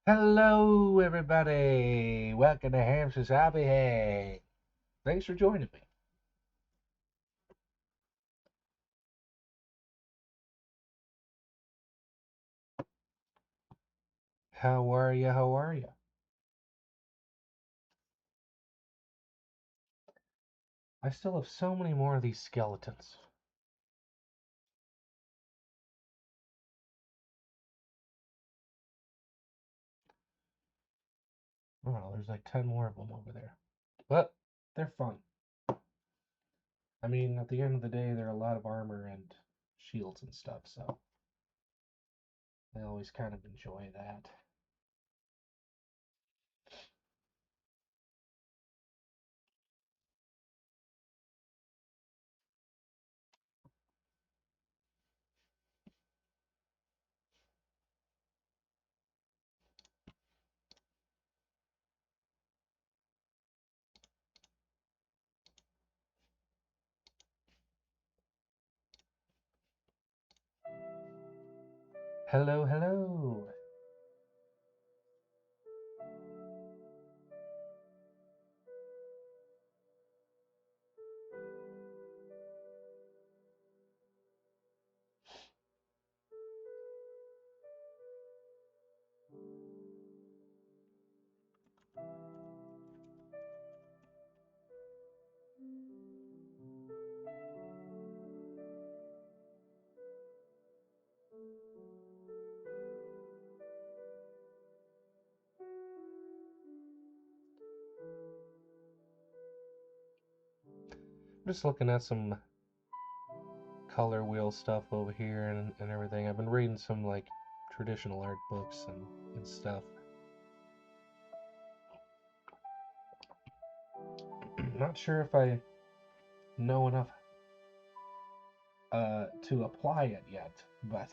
Hello, everybody. Welcome to Hamster's Hobby Hey. Thanks for joining me. How are you? How are you? I still have so many more of these skeletons. Oh, there's like 10 more of them over there. But they're fun. I mean, at the end of the day, they're a lot of armor and shields and stuff, so I always kind of enjoy that. Hello, hello. I'm just looking at some color wheel stuff over here and everything. I've been reading some like traditional art books and stuff. Not sure if I know enough to apply it yet, but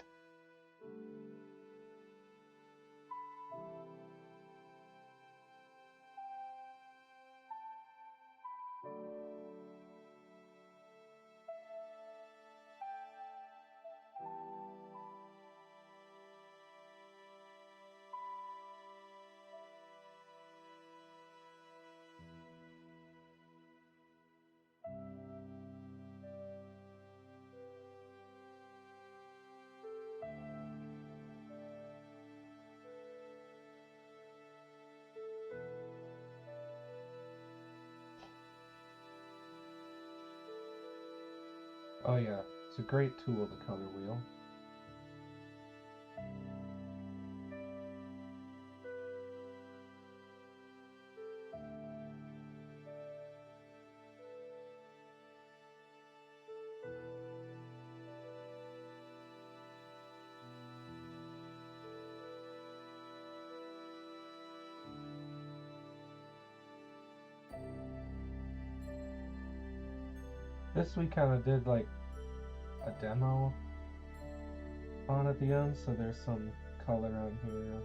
oh yeah, it's a great tool, the color wheel. This we kind of did like a demo on at the end, so there's some color on here.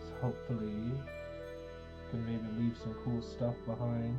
So hopefully, can maybe leave some cool stuff behind.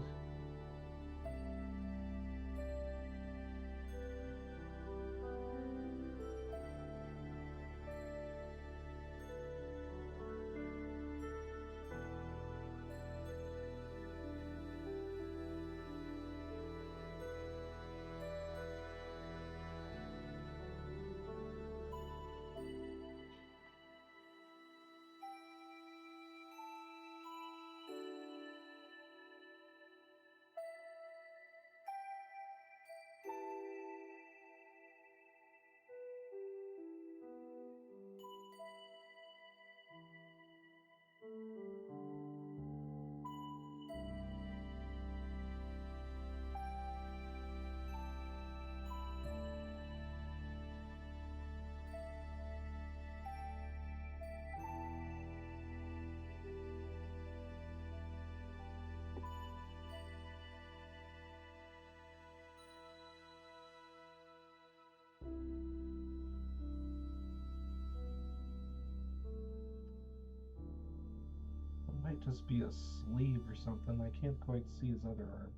It might just be a sleeve or something. I can't quite see his other arm.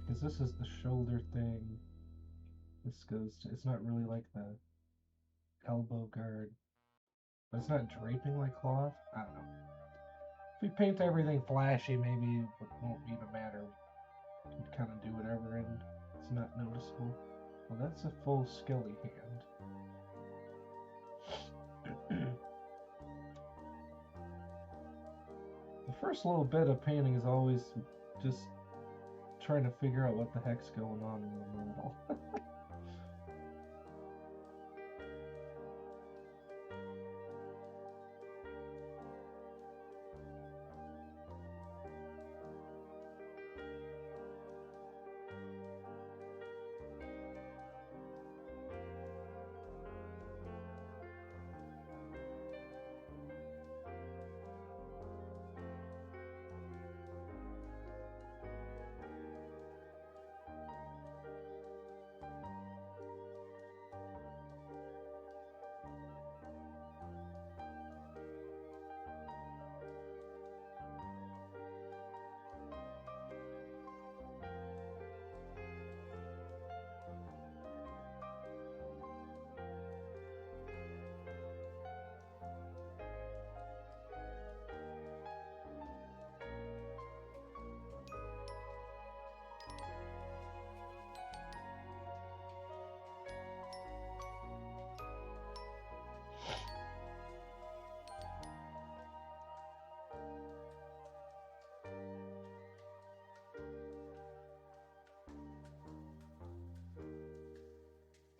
Because this is the shoulder thing. This goes to, it's not really like the elbow guard, but it's not draping like cloth. I don't know. If we paint everything flashy, maybe it won't even matter. We can kind of do whatever and it's not noticeable. Well, that's a full skelly hand. The first little bit of painting is always just trying to figure out what the heck's going on in the middle.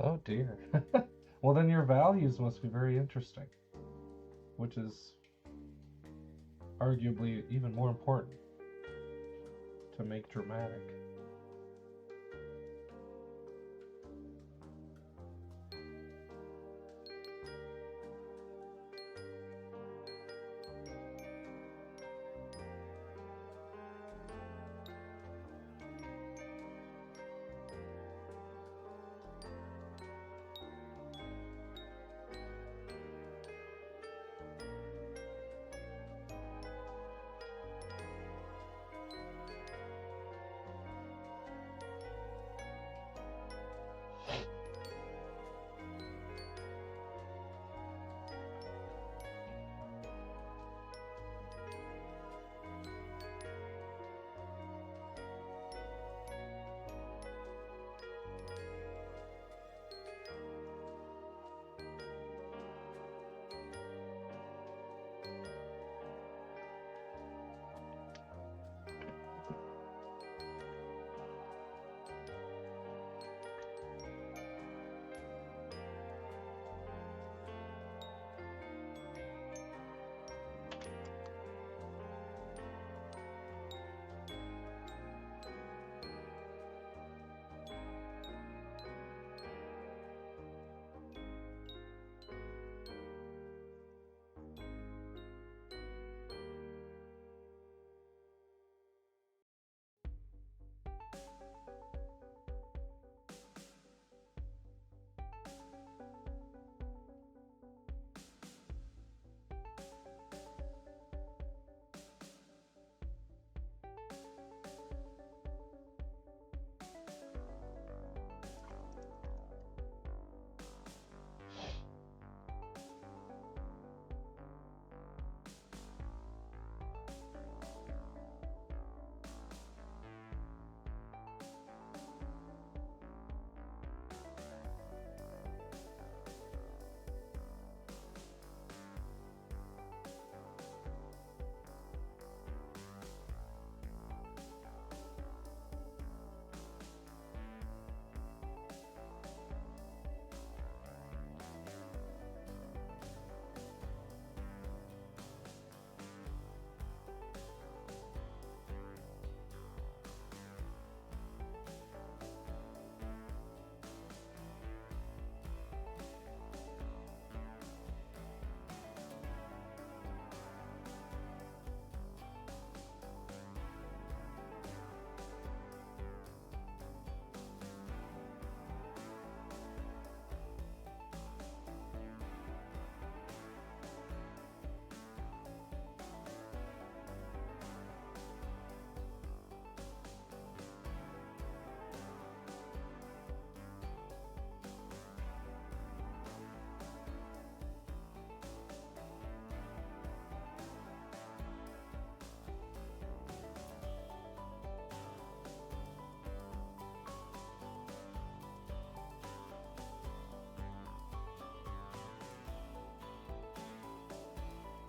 Oh dear. Well, then your values must be very interesting, which is arguably even more important to make dramatic.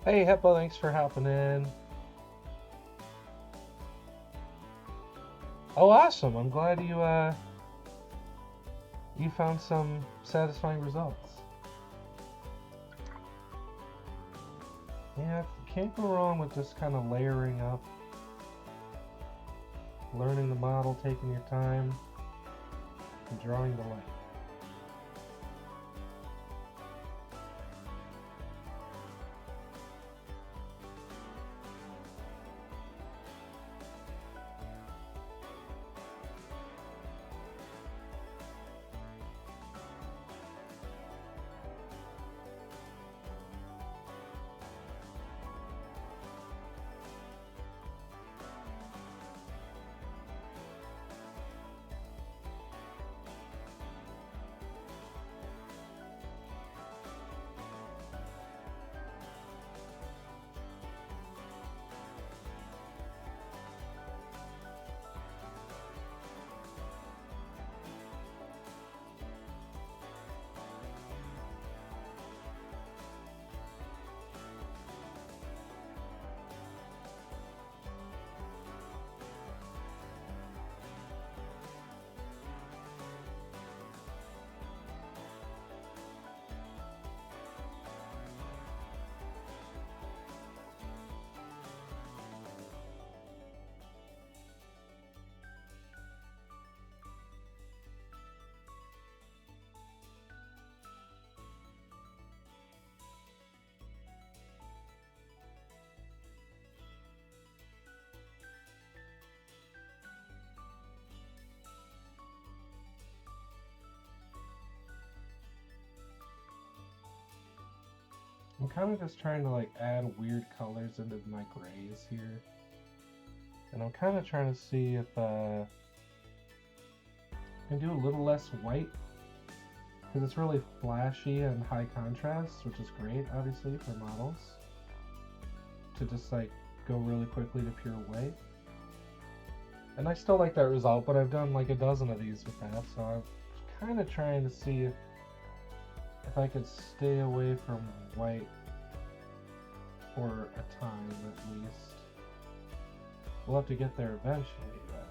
Hey Hippo, thanks for hopping in. Oh, awesome! I'm glad you found some satisfying results. Yeah, can't go wrong with just kind of layering up, learning the model, taking your time, and drawing the light. I'm kind of just trying to like add weird colors into my grays here. And I'm kind of trying to see if I can do a little less white. Because it's really flashy and high contrast, which is great, obviously, for models. To just like go really quickly to pure white. And I still like that result, but I've done like a dozen of these with that, so I'm kind of trying to see if I could stay away from white for a time at least. We'll have to get there eventually, but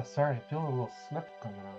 Sorry, I feel a little snip coming on.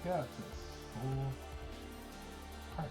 forgot this whole part.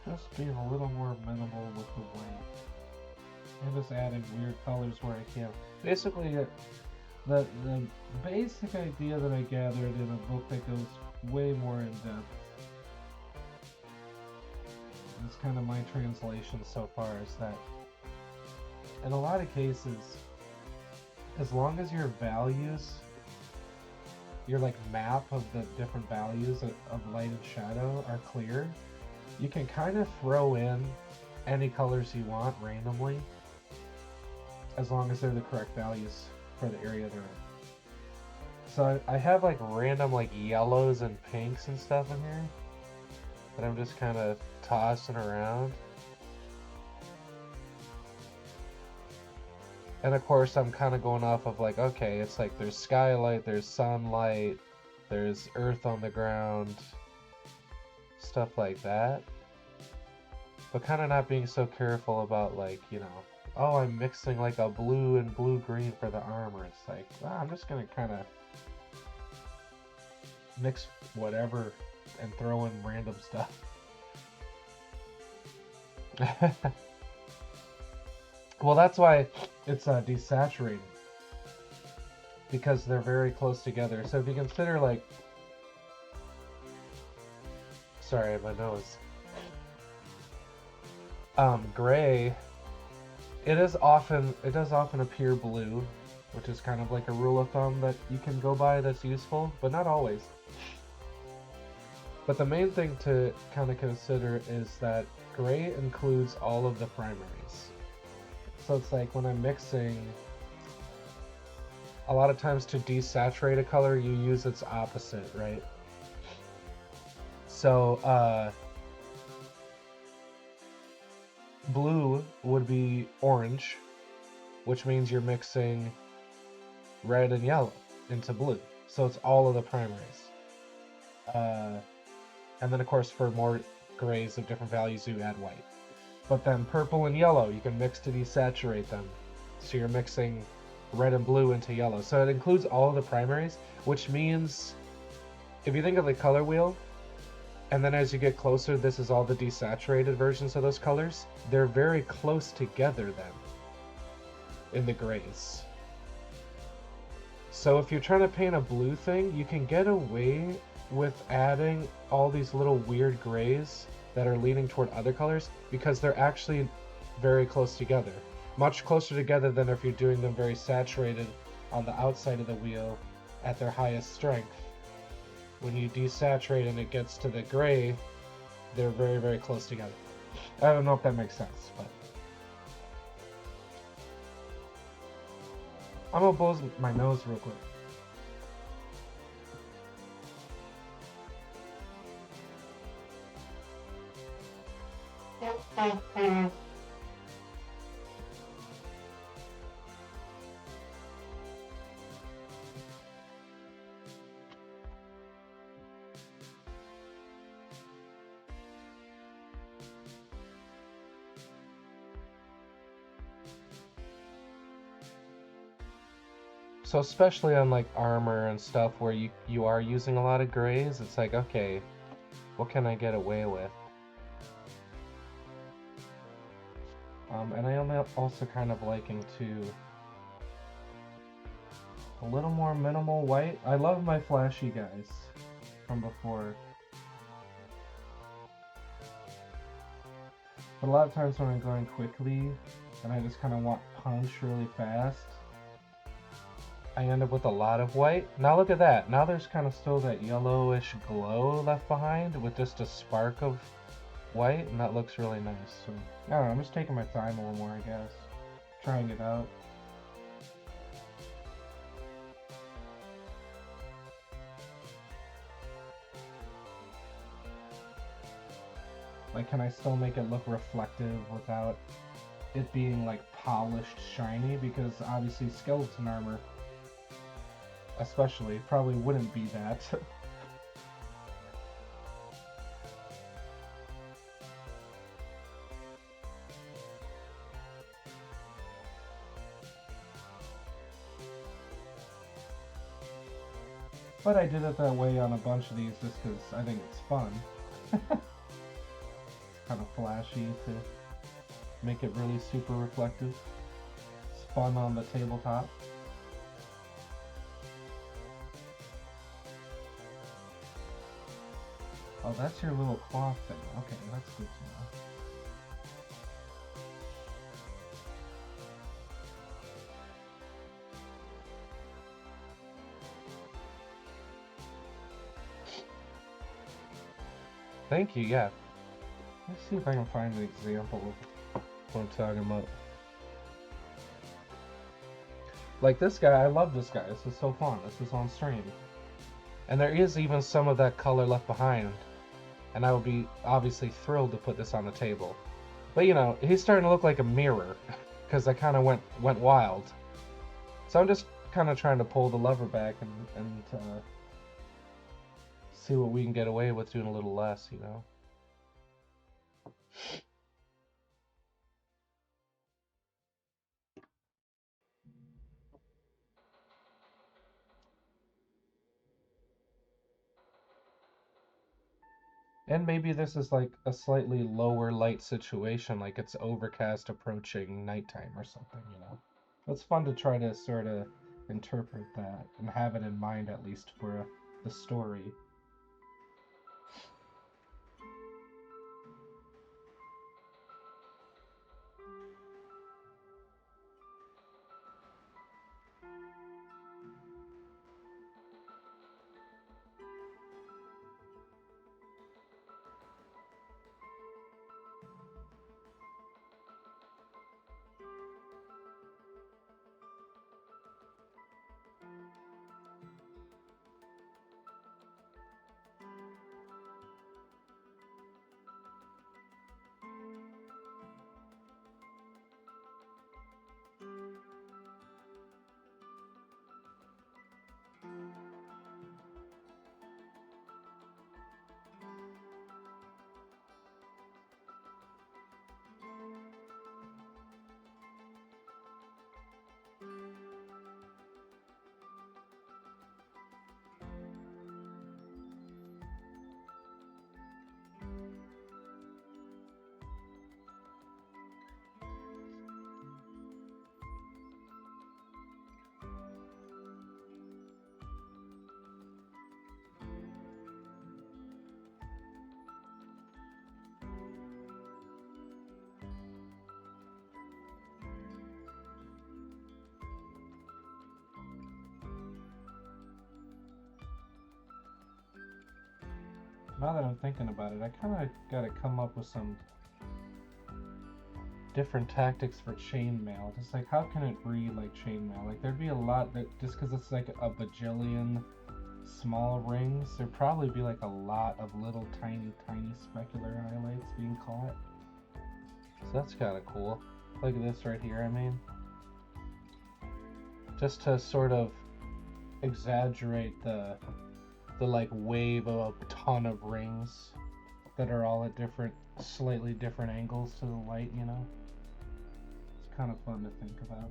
Just being a little more minimal with the white. And just adding weird colors where I can. Basically, the basic idea that I gathered in a book that goes way more in depth is kind of my translation so far, is that in a lot of cases, as long as your values, your like map of the different values of light and shadow are clear, you can kind of throw in any colors you want randomly, as long as they're the correct values for the area they're in. So I have like random like yellows and pinks and stuff in here that I'm just kind of tossing around. And of course I'm kind of going off of like, okay, it's like there's skylight, there's sunlight, there's earth on the ground, stuff like that. But kind of not being so careful about like, you know, oh, I'm mixing like a blue and blue-green for the armor. It's like, well, I'm just gonna kind of mix whatever and throw in random stuff. Well, that's why it's desaturated, because they're very close together. So if you consider like, sorry, my nose. Gray, it does often appear blue, which is kind of like a rule of thumb that you can go by that's useful, but not always. But the main thing to kind of consider is that gray includes all of the primaries. So it's like when I'm mixing, a lot of times to desaturate a color, you use its opposite, right? So, blue would be orange, which means you're mixing red and yellow into blue. So it's all of the primaries. And then of course for more grays of different values you add white. But then purple and yellow you can mix to desaturate them. So you're mixing red and blue into yellow. So it includes all of the primaries, which means if you think of the color wheel, and then as you get closer, this is all the desaturated versions of those colors. They're very close together then in the grays. So if you're trying to paint a blue thing, you can get away with adding all these little weird grays that are leaning toward other colors because they're actually very close together. Much closer together than if you're doing them very saturated on the outside of the wheel at their highest strength. When you desaturate and it gets to the gray, they're very, very close together. I don't know if that makes sense, but I'm gonna blow my nose real quick. So especially on like armor and stuff where you are using a lot of grays, it's like, okay, what can I get away with? And I am also kind of liking to a little more minimal white. I love my flashy guys from before. But a lot of times when I'm going quickly and I just kind of want punch really fast, I end up with a lot of white. Now look at that. Now there's kind of still that yellowish glow left behind with just a spark of white, and that looks really nice. So I don't know, I'm just taking my time a little more, I guess. Trying it out. Like, can I still make it look reflective without it being like polished shiny? Because obviously skeleton armor especially probably wouldn't be that. But I did it that way on a bunch of these just because I think it's fun. It's kind of flashy to make it really super reflective. It's fun on the tabletop. Oh, that's your little cloth thing. Okay, that's good to know. Thank you, yeah. Let's see if I can find an example of what I'm talking about. Like this guy, I love this guy. This is so fun. This is on stream. And there is even some of that color left behind. And I would be obviously thrilled to put this on the table. But you know, he's starting to look like a mirror because I kind of went wild. So I'm just kind of trying to pull the lever back and see what we can get away with doing a little less, you know. And maybe this is like a slightly lower light situation, like it's overcast approaching nighttime or something, you know. It's fun to try to sort of interpret that and have it in mind at least for the story. Now that I'm thinking about it, I kind of got to come up with some different tactics for chainmail. Just like, how can it breed like chainmail? Like, there'd be a lot that just because it's like a bajillion small rings, there'd probably be like a lot of little tiny specular highlights being caught. So that's kind of cool. Look at this right here. I mean, just to sort of exaggerate the like wave of a ton of rings that are all at slightly different angles to the light, you know? It's kind of fun to think about.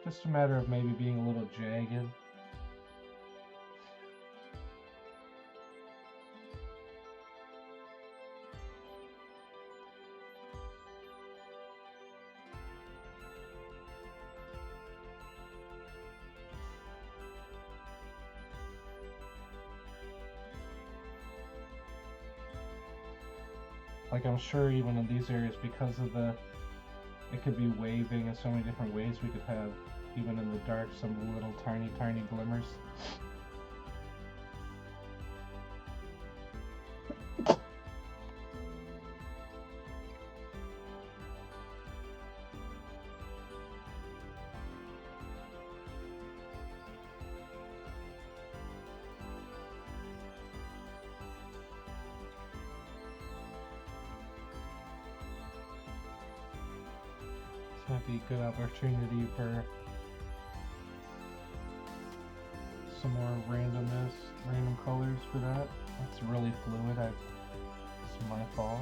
Just a matter of maybe being a little jagged. Like, I'm sure even in these areas, because of it could be waving in so many different ways, we could have, even in the dark, some little tiny glimmers. This might be a good opportunity for some more randomness, random colors for that. That's really fluid. It's my fault.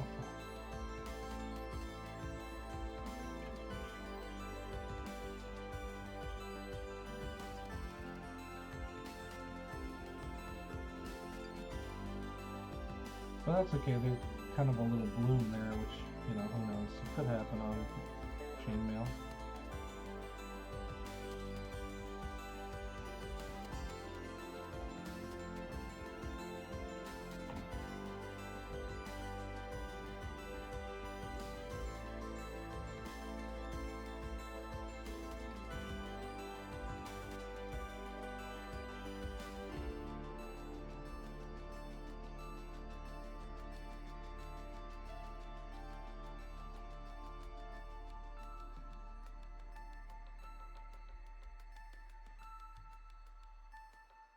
But that's okay. There's kind of a little bloom there, which, you know, who knows? It could happen on chainmail.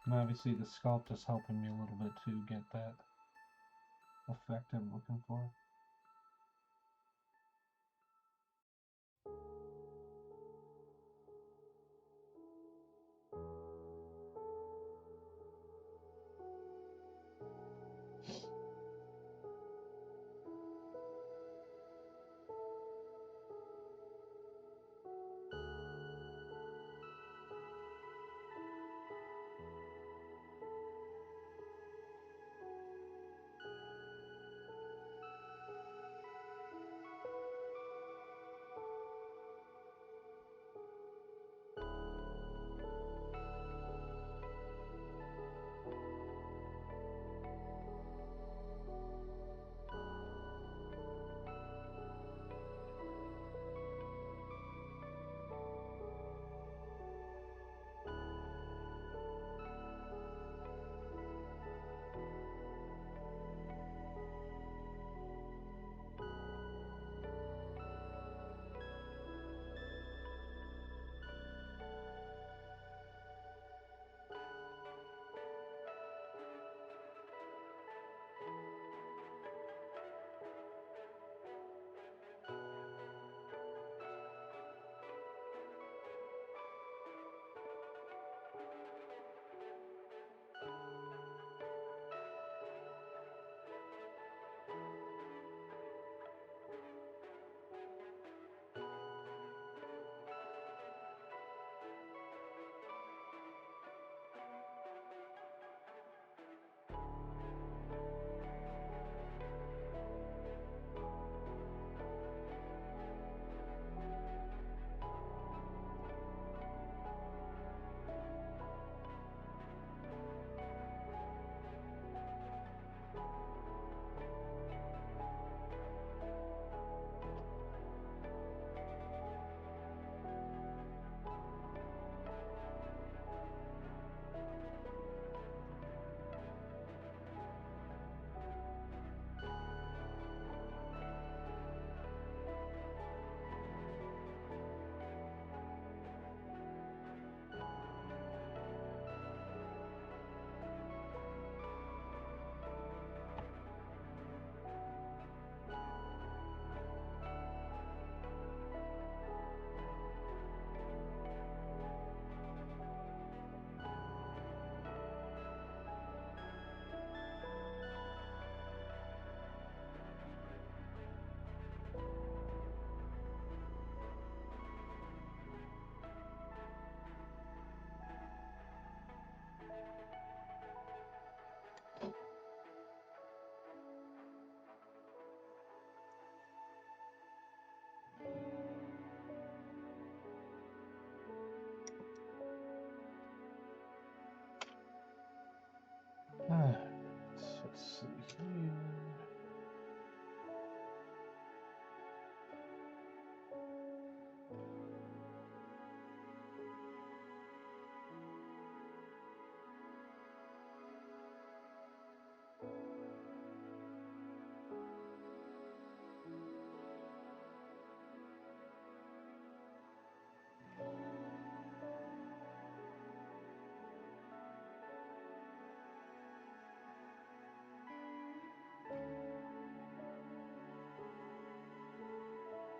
And obviously the sculpt is helping me a little bit to get that effect I'm looking for.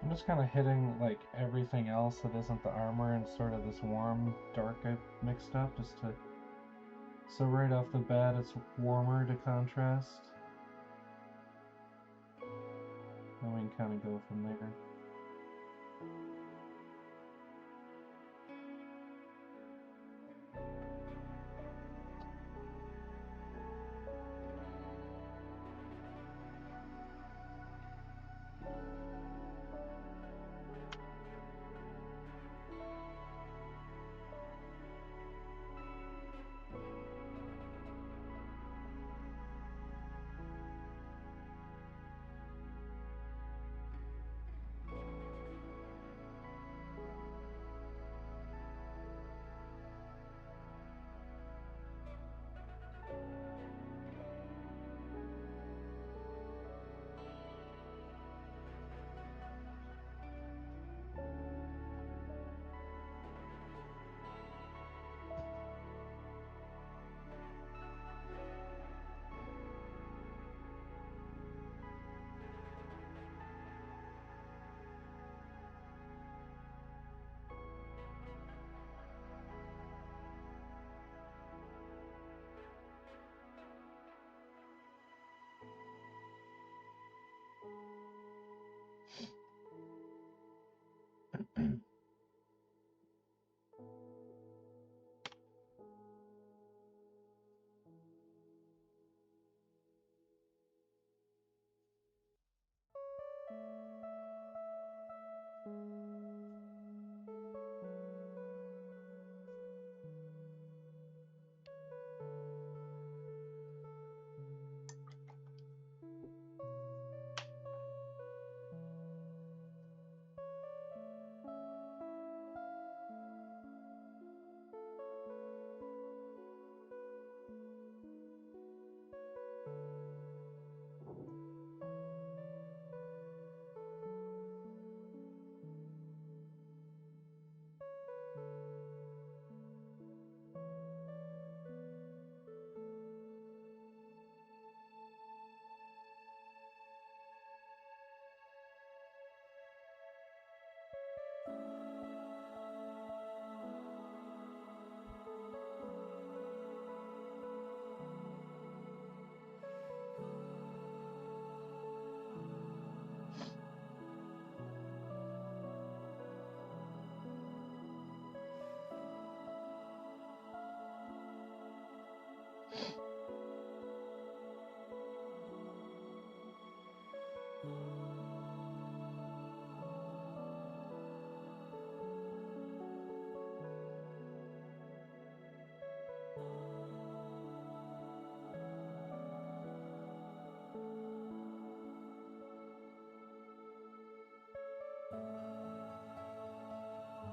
I'm just kind of hitting like everything else that isn't the armor and sort of this warm dark I've mixed up just to, so right off the bat it's warmer to contrast. And we can kind of go from there.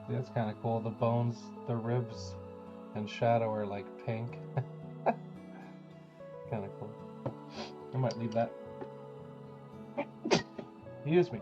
That's kind of cool. The bones, the ribs, and shadow are like pink. Kind of cool. I might leave that. Excuse me.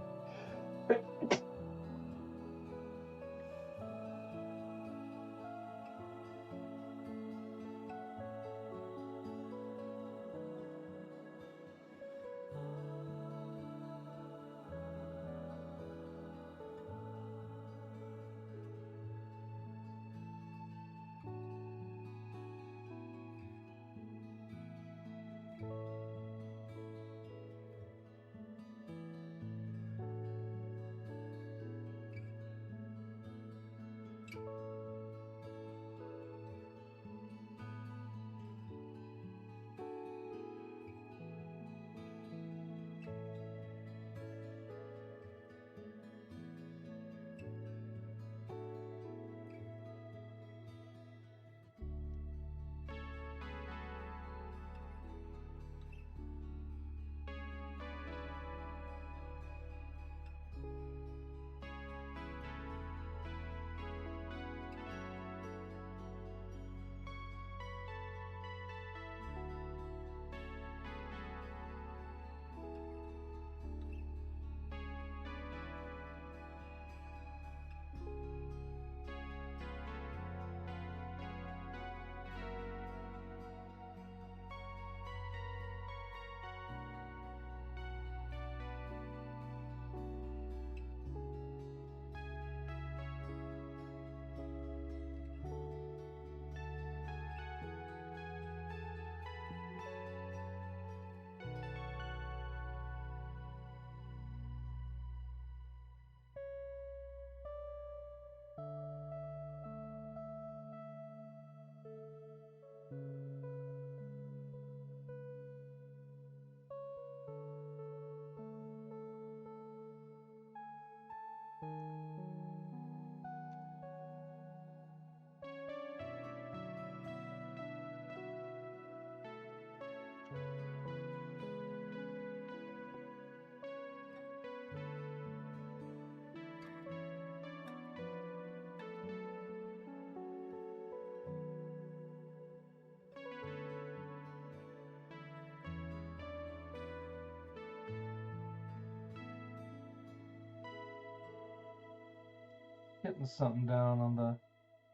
Getting something down on the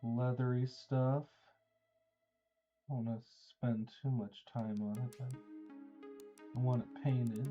leathery stuff. I don't want to spend too much time on it, but I want it painted.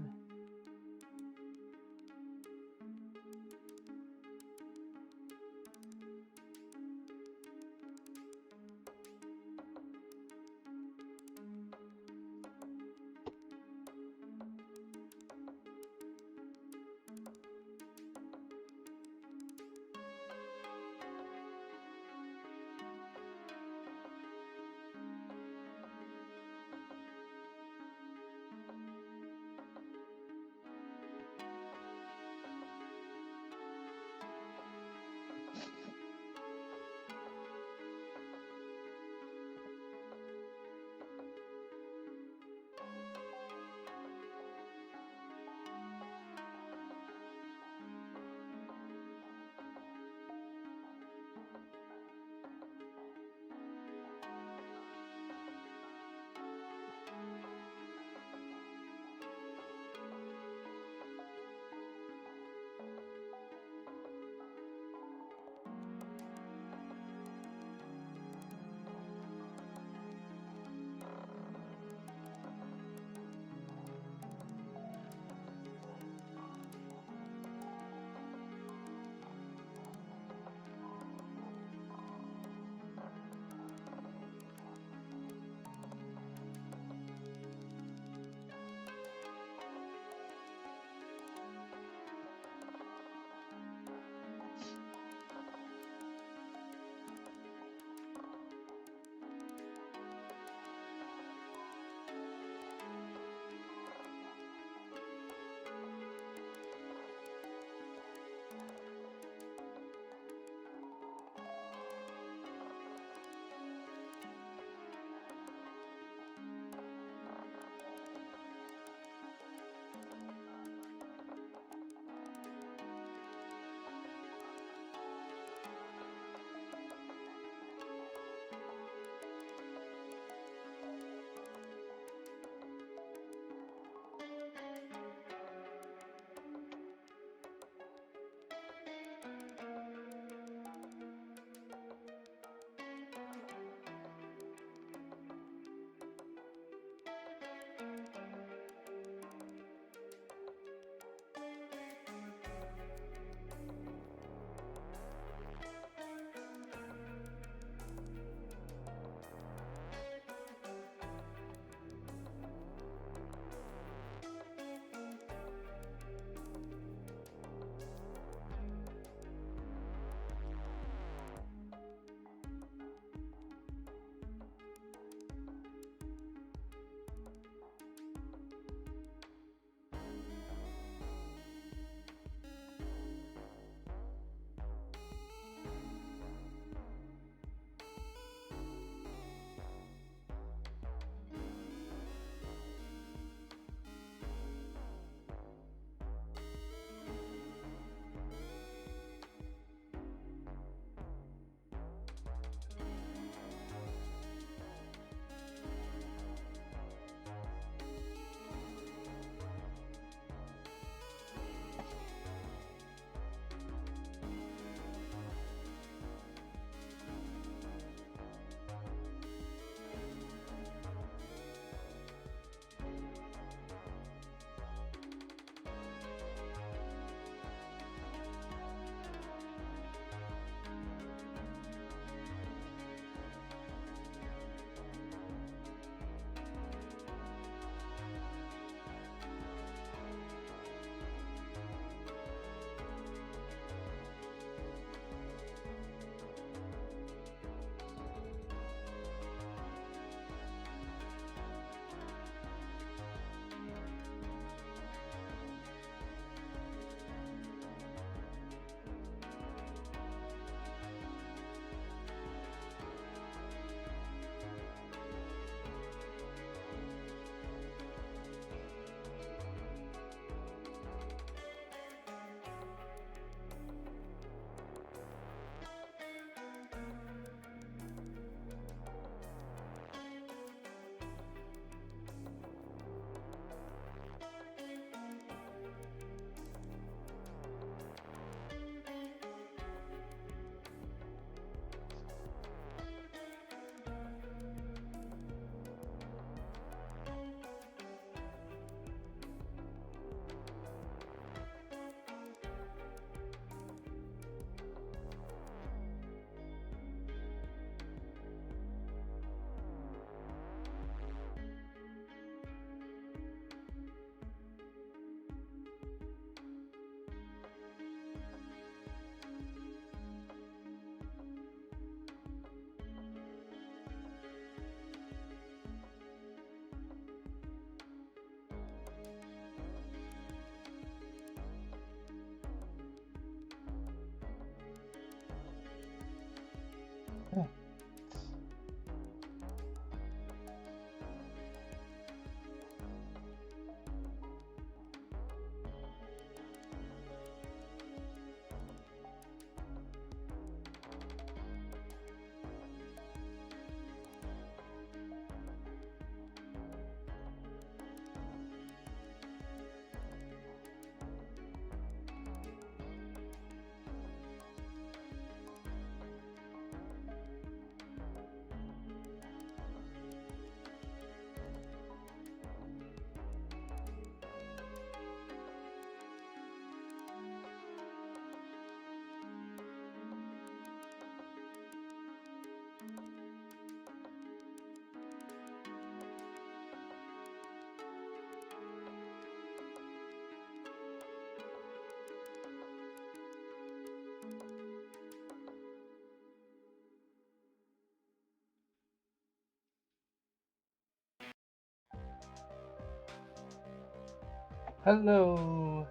Hello.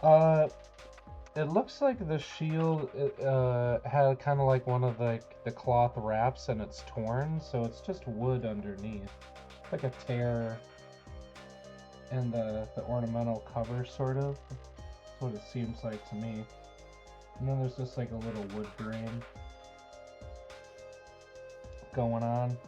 Uh, it looks like the shield had kind of like one of the cloth wraps and it's torn, so it's just wood underneath. Like a tear in the ornamental cover, sort of. That's what it seems like to me. And then there's just like a little wood grain going on.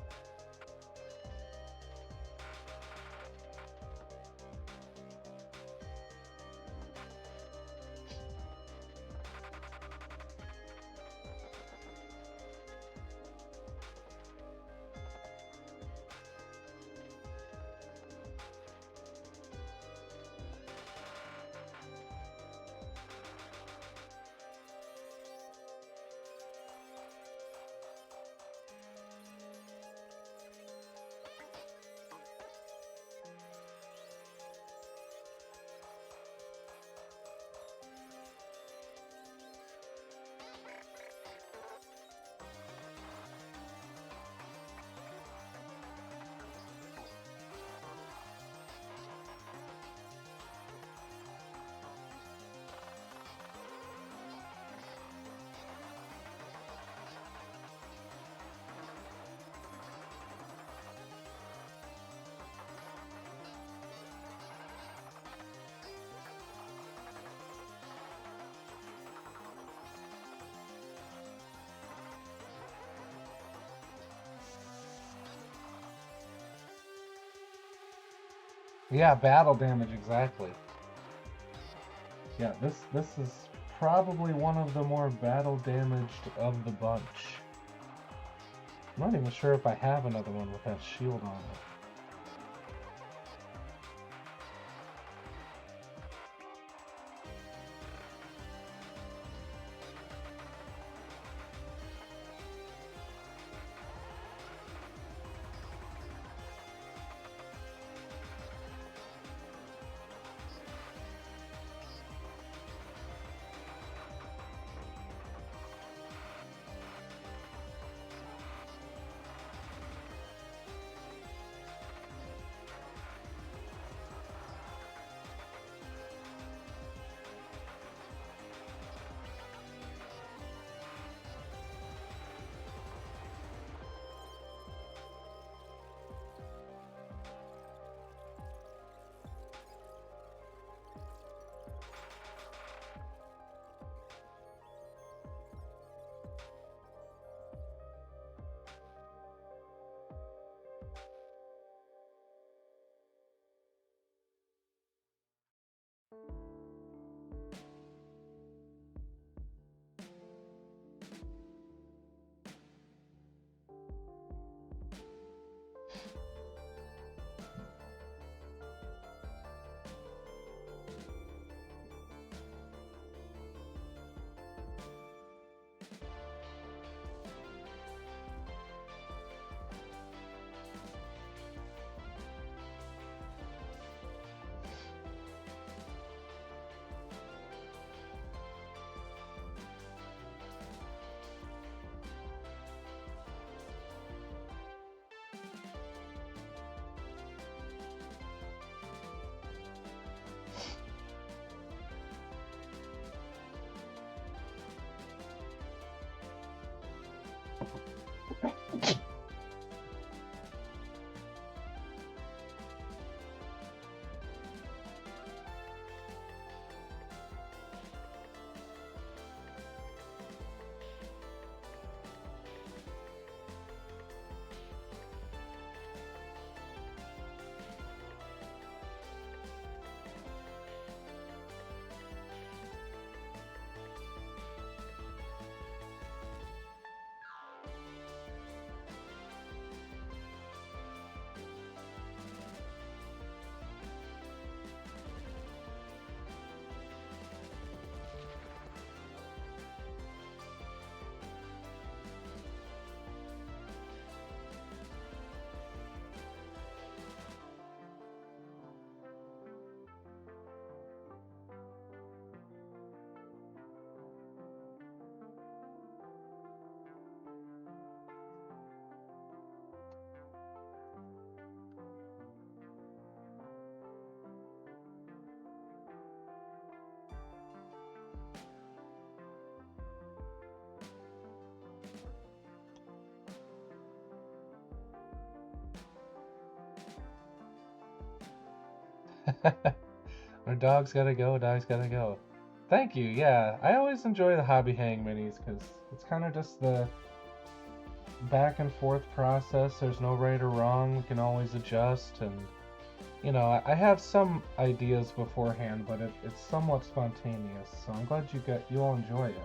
Yeah, battle damage, exactly. Yeah, this is probably one of the more battle damaged of the bunch. I'm not even sure if I have another one with that shield on it. When dog's gotta go, dog's gotta go. Thank you. Yeah, I always enjoy the hobby hang minis because it's kind of just the back and forth process. There's no right or wrong. We can always adjust, and I have some ideas beforehand, but it's somewhat spontaneous. So I'm glad you all enjoy it.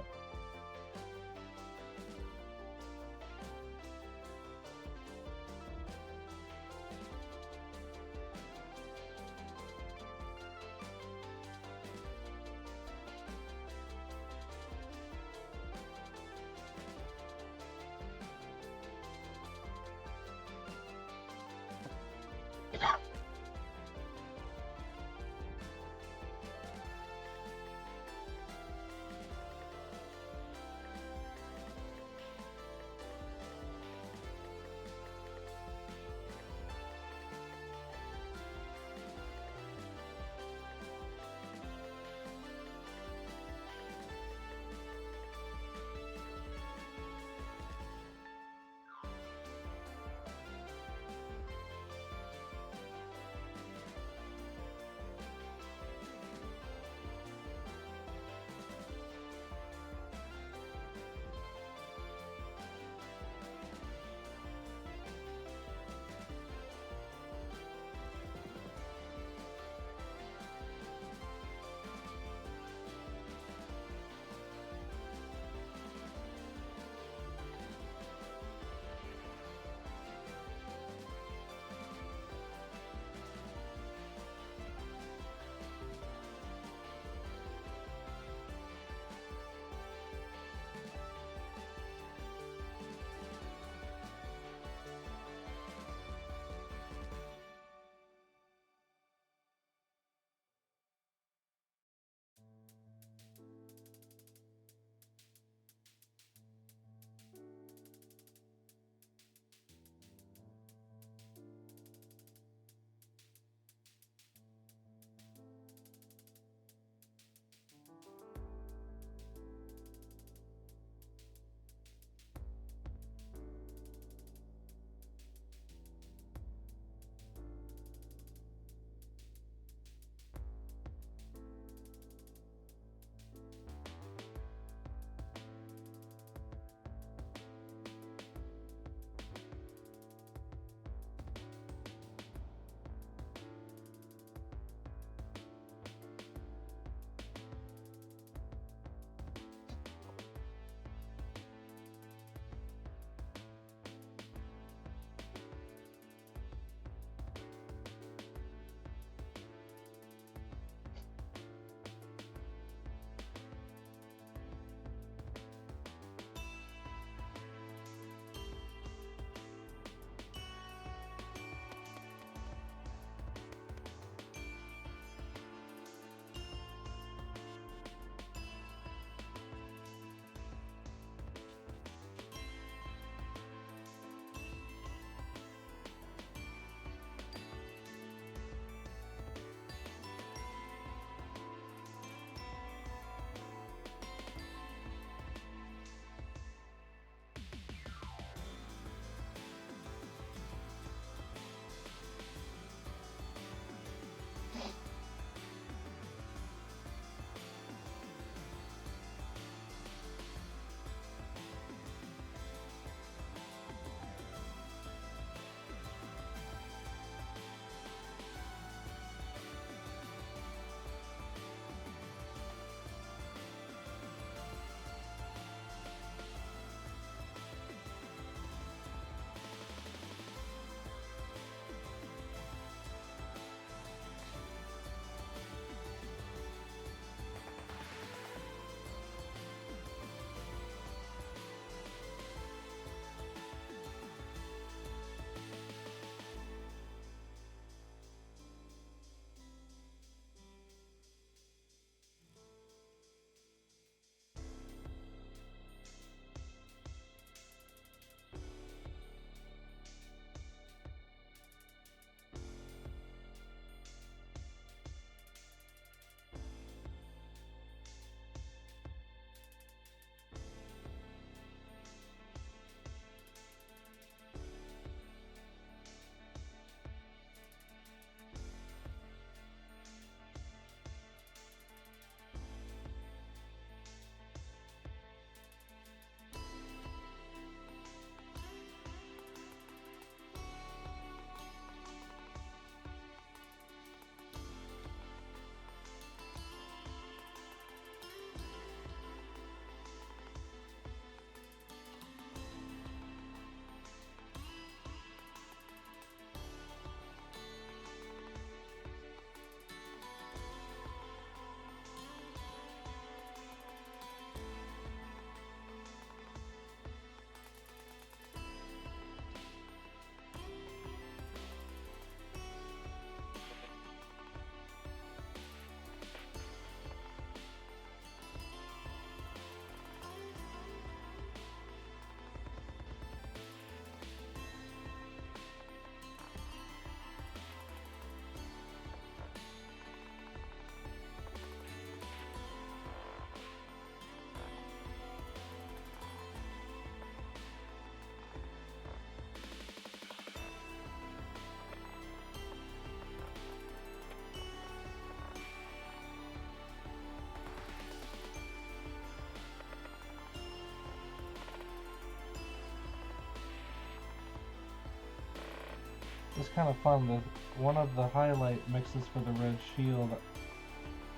It's kind of fun. One of the highlight mixes for the red shield,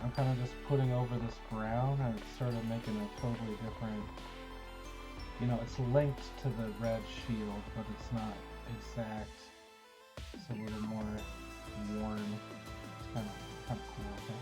I'm kind of just putting over this brown, and it's sort of making a totally different. You know, it's linked to the red shield, but it's not exact. It's a little more worn. It's kind of cool. Okay?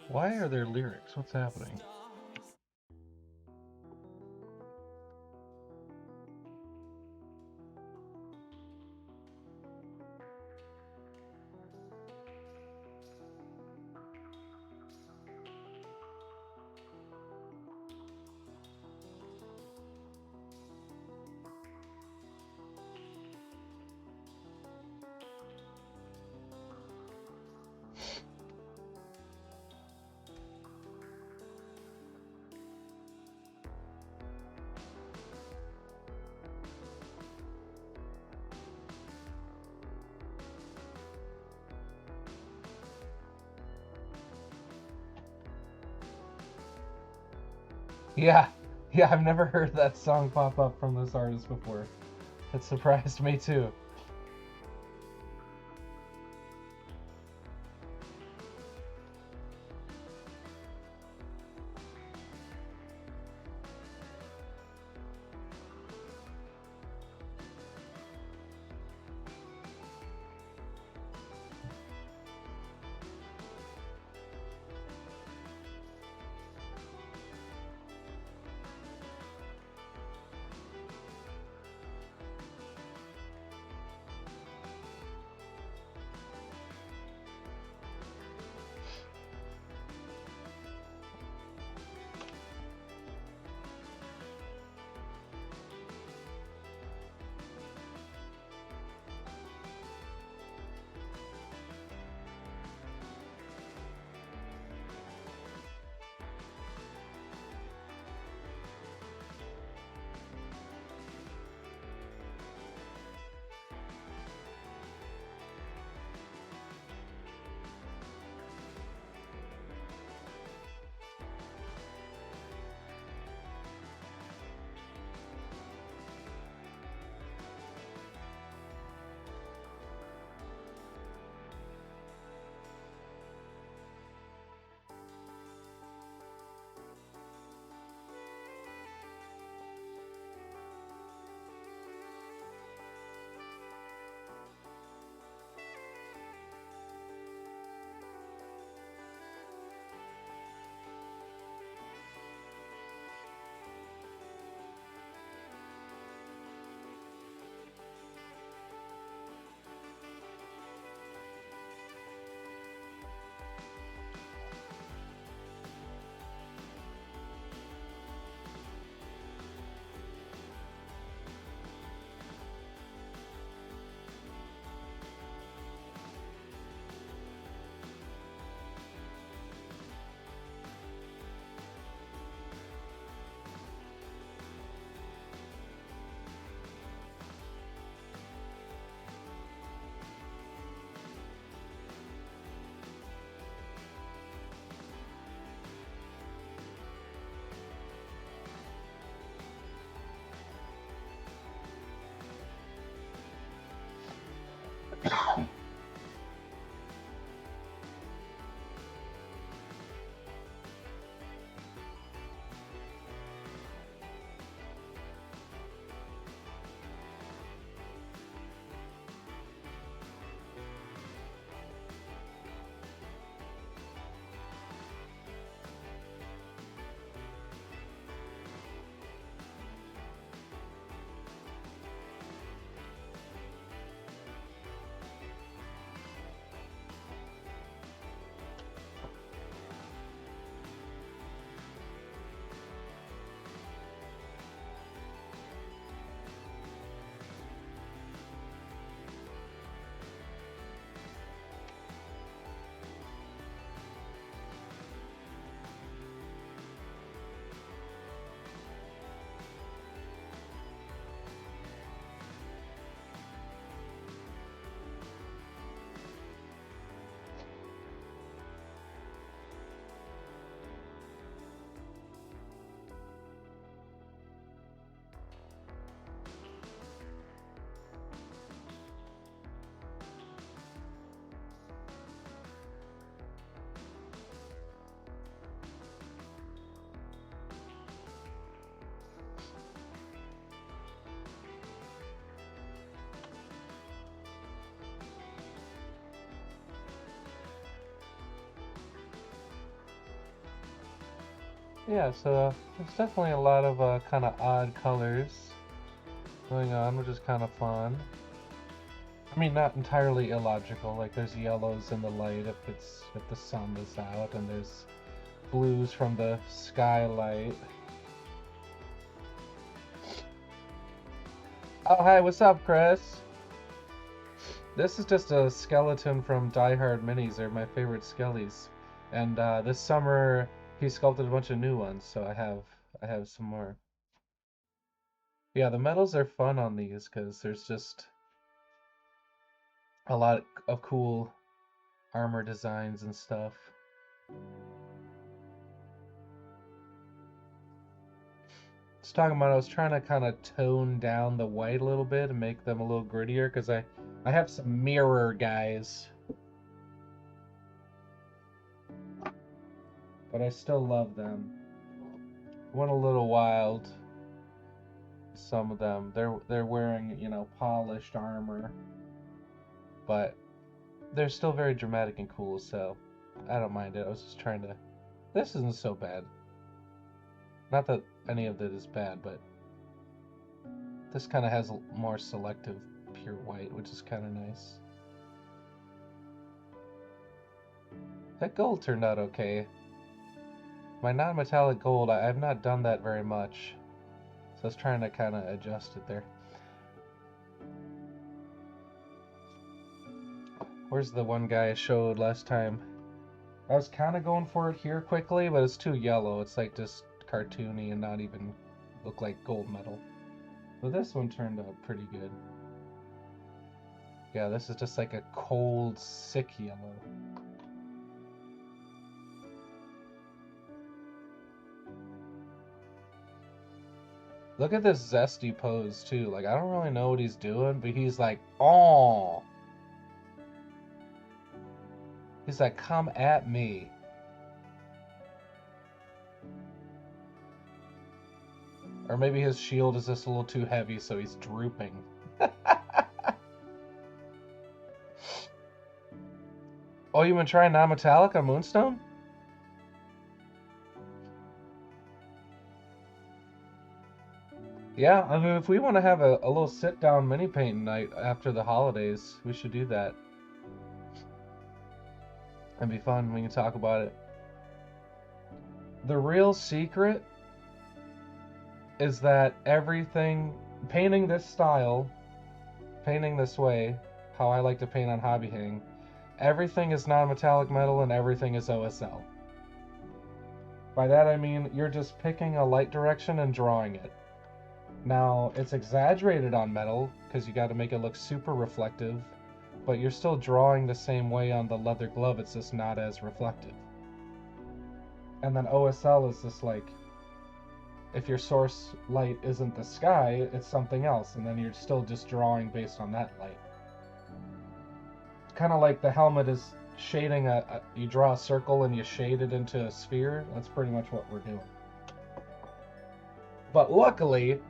Why are there lyrics? What's happening? Yeah, yeah, I've never heard that song pop up from this artist before. It surprised me too. Yeah, so there's definitely a lot of kind of odd colors going on, which is kind of fun. I mean, not entirely illogical. Like there's yellows in the light if the sun is out, and there's blues from the skylight. Oh, hi, what's up, Chris? This is just a skeleton from Die Hard Minis. They're my favorite skellies, and this summer he sculpted a bunch of new ones, so I have some more. Yeah, the medals are fun on these because there's just a lot of cool armor designs and stuff. Just talking about, I was trying to kind of tone down the white a little bit and make them a little grittier because I have some mirror guys, but I still love them. Went a little wild. Some of them, they're wearing polished armor, but they're still very dramatic and cool. So I don't mind it. I was just trying to. This isn't so bad. Not that any of it is bad, but this kind of has a more selective pure white, which is kind of nice. That gold turned out okay. My non-metallic gold, I've not done that very much. So I was trying to kind of adjust it there. Where's the one guy I showed last time? I was kind of going for it here quickly, but it's too yellow. It's like just cartoony and not even look like gold metal. But this one turned out pretty good. Yeah, this is just like a cold, sick yellow. Look at this zesty pose too. Like I don't really know what he's doing, but he's like, oh. He's like, come at me. Or maybe his shield is just a little too heavy, so he's drooping. Oh, you've been trying non-metallic on Moonstone? Yeah, I mean, if we want to have a little sit-down mini paint night after the holidays, we should do that. It'd be fun. We can talk about it. The real secret is that everything, painting this style, painting this way, how I like to paint on Hobby Hang, everything is non-metallic metal and everything is OSL. By that I mean you're just picking a light direction and drawing it. Now, it's exaggerated on metal because you got to make it look super reflective, but you're still drawing the same way on the leather glove, it's just not as reflective. And then OSL is just like, if your source light isn't the sky, it's something else, and then you're still just drawing based on that light. It's kind of like the helmet is shading you draw a circle and you shade it into a sphere. That's pretty much what we're doing. But luckily,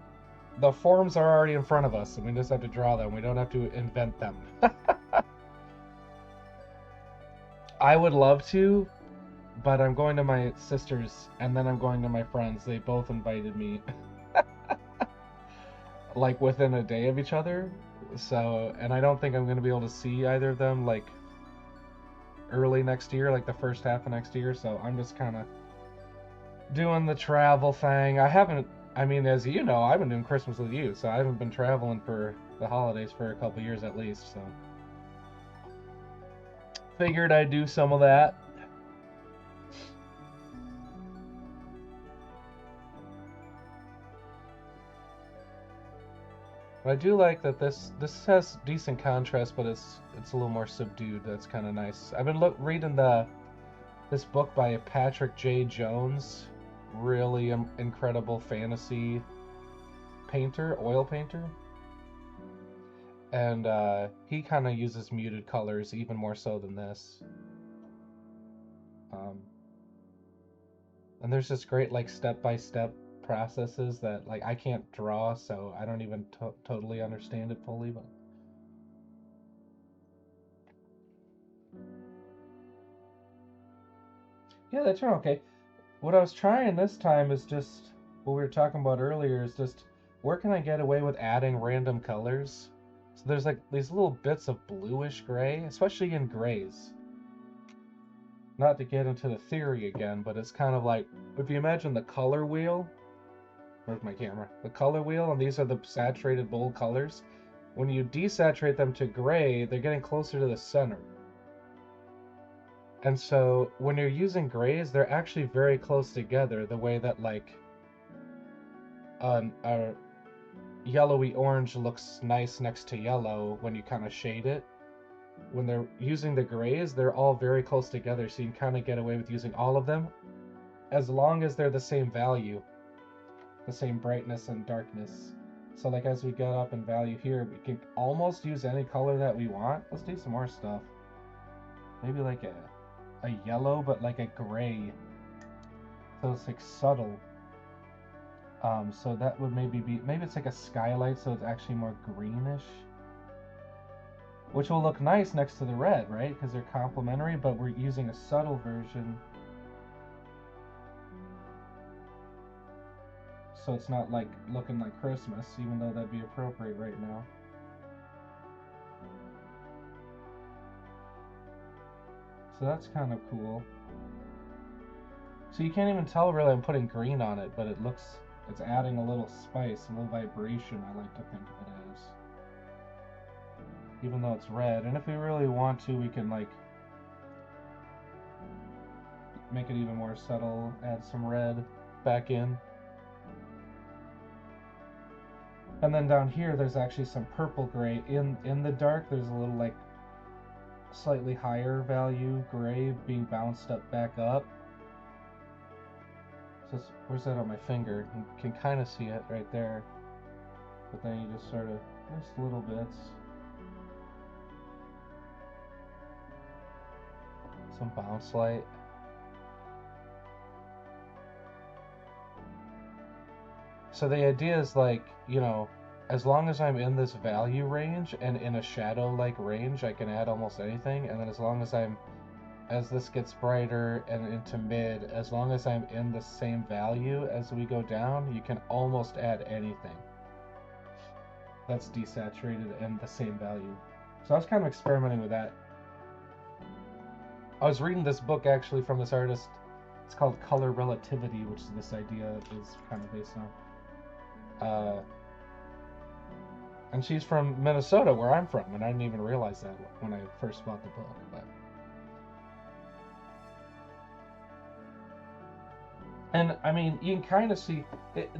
the forms are already in front of us, and we just have to draw them. We don't have to invent them. I would love to, but I'm going to my sister's, and then I'm going to my friends. They both invited me, like within a day of each other. So, and I don't think I'm going to be able to see either of them like early next year, like the first half of next year. So I'm just kind of doing the travel thing. I haven't, I mean, as you know, I've been doing Christmas with you, so I haven't been traveling for the holidays for a couple years at least. So figured I'd do some of that. But I do like that this has decent contrast, but it's a little more subdued. That's kind of nice. I've been reading this book by Patrick J. Jones, really incredible fantasy painter, oil painter, and he kind of uses muted colors even more so than this. Um, and there's just great like step by step processes that like I can't draw, so I don't even totally understand it fully, but yeah, that's okay. what I was trying this time is just what we were talking about earlier is just where can I get away with adding random colors? So there's like these little bits of bluish gray, especially in grays. Not to get into the theory again, but it's kind of like if you imagine the color wheel. Where's my camera? The color wheel, and these are the saturated bold colors. When you desaturate them to gray, they're getting closer to the center. And so when you're using grays, they're actually very close together, the way that like a yellowy orange looks nice next to yellow when you kind of shade it. When they're using the grays, they're all very close together, so you can kind of get away with using all of them as long as they're the same value, the same brightness and darkness. So like as we get up in value here, we can almost use any color that we want. Let's do some more stuff. Maybe like a yellow, but like a gray. So it's like subtle. So that would maybe it's like a skylight, so it's actually more greenish. Which will look nice next to the red, right? Because they're complementary, but we're using a subtle version. So it's not like looking like Christmas, even though that'd be appropriate right now. So that's kind of cool. So you can't even tell really I'm putting green on it, but it's adding a little spice, a little vibration, I like to think of it as. Even though it's red. And if we really want to, we can like make it even more subtle, add some red back in. And then down here, there's actually some purple gray. In the dark, there's a little like slightly higher value gray being bounced up back up. So where's that on my finger? You can kind of see it right there. But then you just sort of, just little bits. Some bounce light. So the idea is like, you know, as long as I'm in this value range and in a shadow-like range, I can add almost anything. And then as this gets brighter and into mid, as long as I'm in the same value as we go down, you can almost add anything that's desaturated and the same value. So I was kind of experimenting with that. I was reading this book actually from this artist. It's called Color Relativity, which this idea is kind of based on. And she's from Minnesota, where I'm from, and I didn't even realize that when I first bought the book. But and I mean, you can kind of see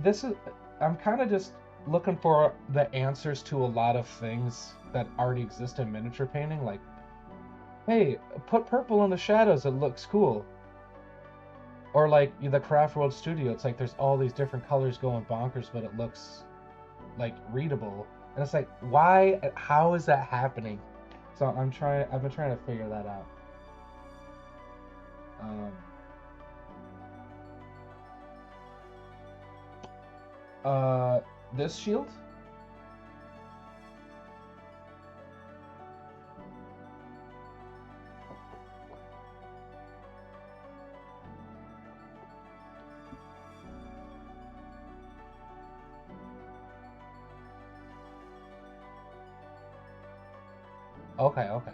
this is. I'm kind of just looking for the answers to a lot of things that already exist in miniature painting. Like, hey, put purple in the shadows; it looks cool. Or like the Craft World Studio, it's like there's all these different colors going bonkers, but it looks like readable. And it's like, why? How is that happening? So I've been trying to figure that out. Uh, this shield? Okay, okay.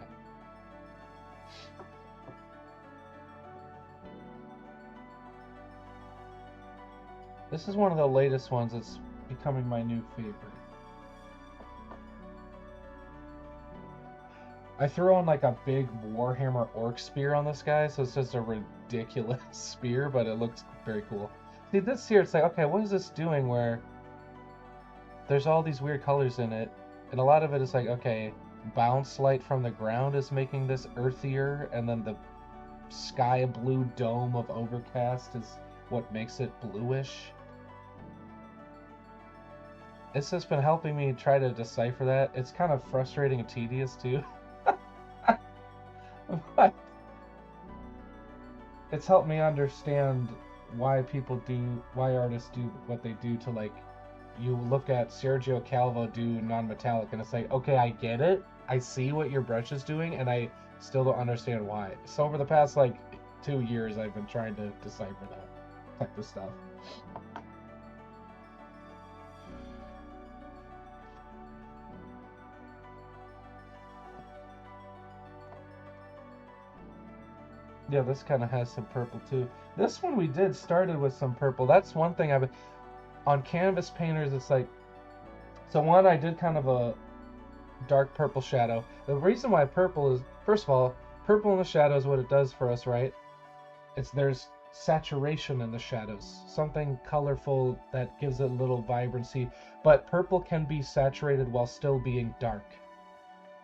This is one of the latest ones that's becoming my new favorite. I threw on like a big Warhammer Orc spear on this guy, so it's just a ridiculous spear, but it looks very cool. See, this here, it's like, okay, what is this doing where there's all these weird colors in it, and a lot of it is like, okay, bounce light from the ground is making this earthier, and then the sky blue dome of overcast is what makes it bluish. It's just been helping me try to decipher that. It's kind of frustrating and tedious too. But it's helped me understand why artists do what they do to, like, you look at Sergio Calvo do non-metallic and it's like, okay, I get it. I see what your brush is doing and I still don't understand why. So over the past like 2 years I've been trying to decipher that. type of stuff. Yeah, this kind of has some purple too. This one we did started with some purple. That's one thing I've been on canvas painters. It's like, so one, I did kind of a dark purple shadow. The reason why purple is, first of all, purple in the shadows, what it does for us, right? There's saturation in the shadows, something colorful that gives it a little vibrancy. But purple can be saturated while still being dark.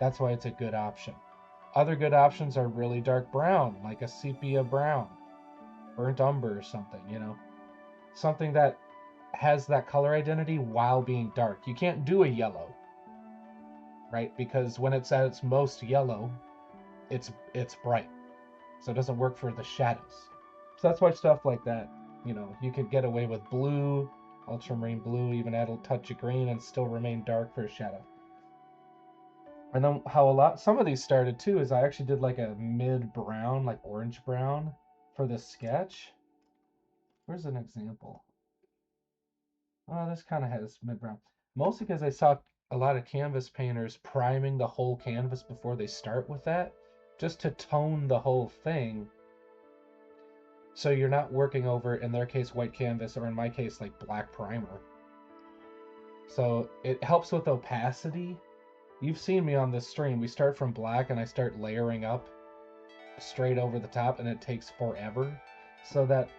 That's why it's a good option. Other good options are really dark brown, like a sepia brown, burnt umber or something, you know? Something that has that color identity while being dark. You can't do a yellow, right? Because when it's at its most yellow, it's bright. So it doesn't work for the shadows. So that's why stuff like that, you know, you could get away with blue, ultramarine blue, even add a touch of green and still remain dark for a shadow. And then how some of these started too is I actually did like a mid brown, like orange brown for the sketch. Where's an example? Oh, this kind of has mid brown. Mostly because I saw a lot of canvas painters priming the whole canvas before they start with that, just to tone the whole thing. So you're not working over, in their case, white canvas, or in my case, like black primer. So it helps with opacity. You've seen me on this stream. We start from black and I start layering up straight over the top, and it takes forever. So that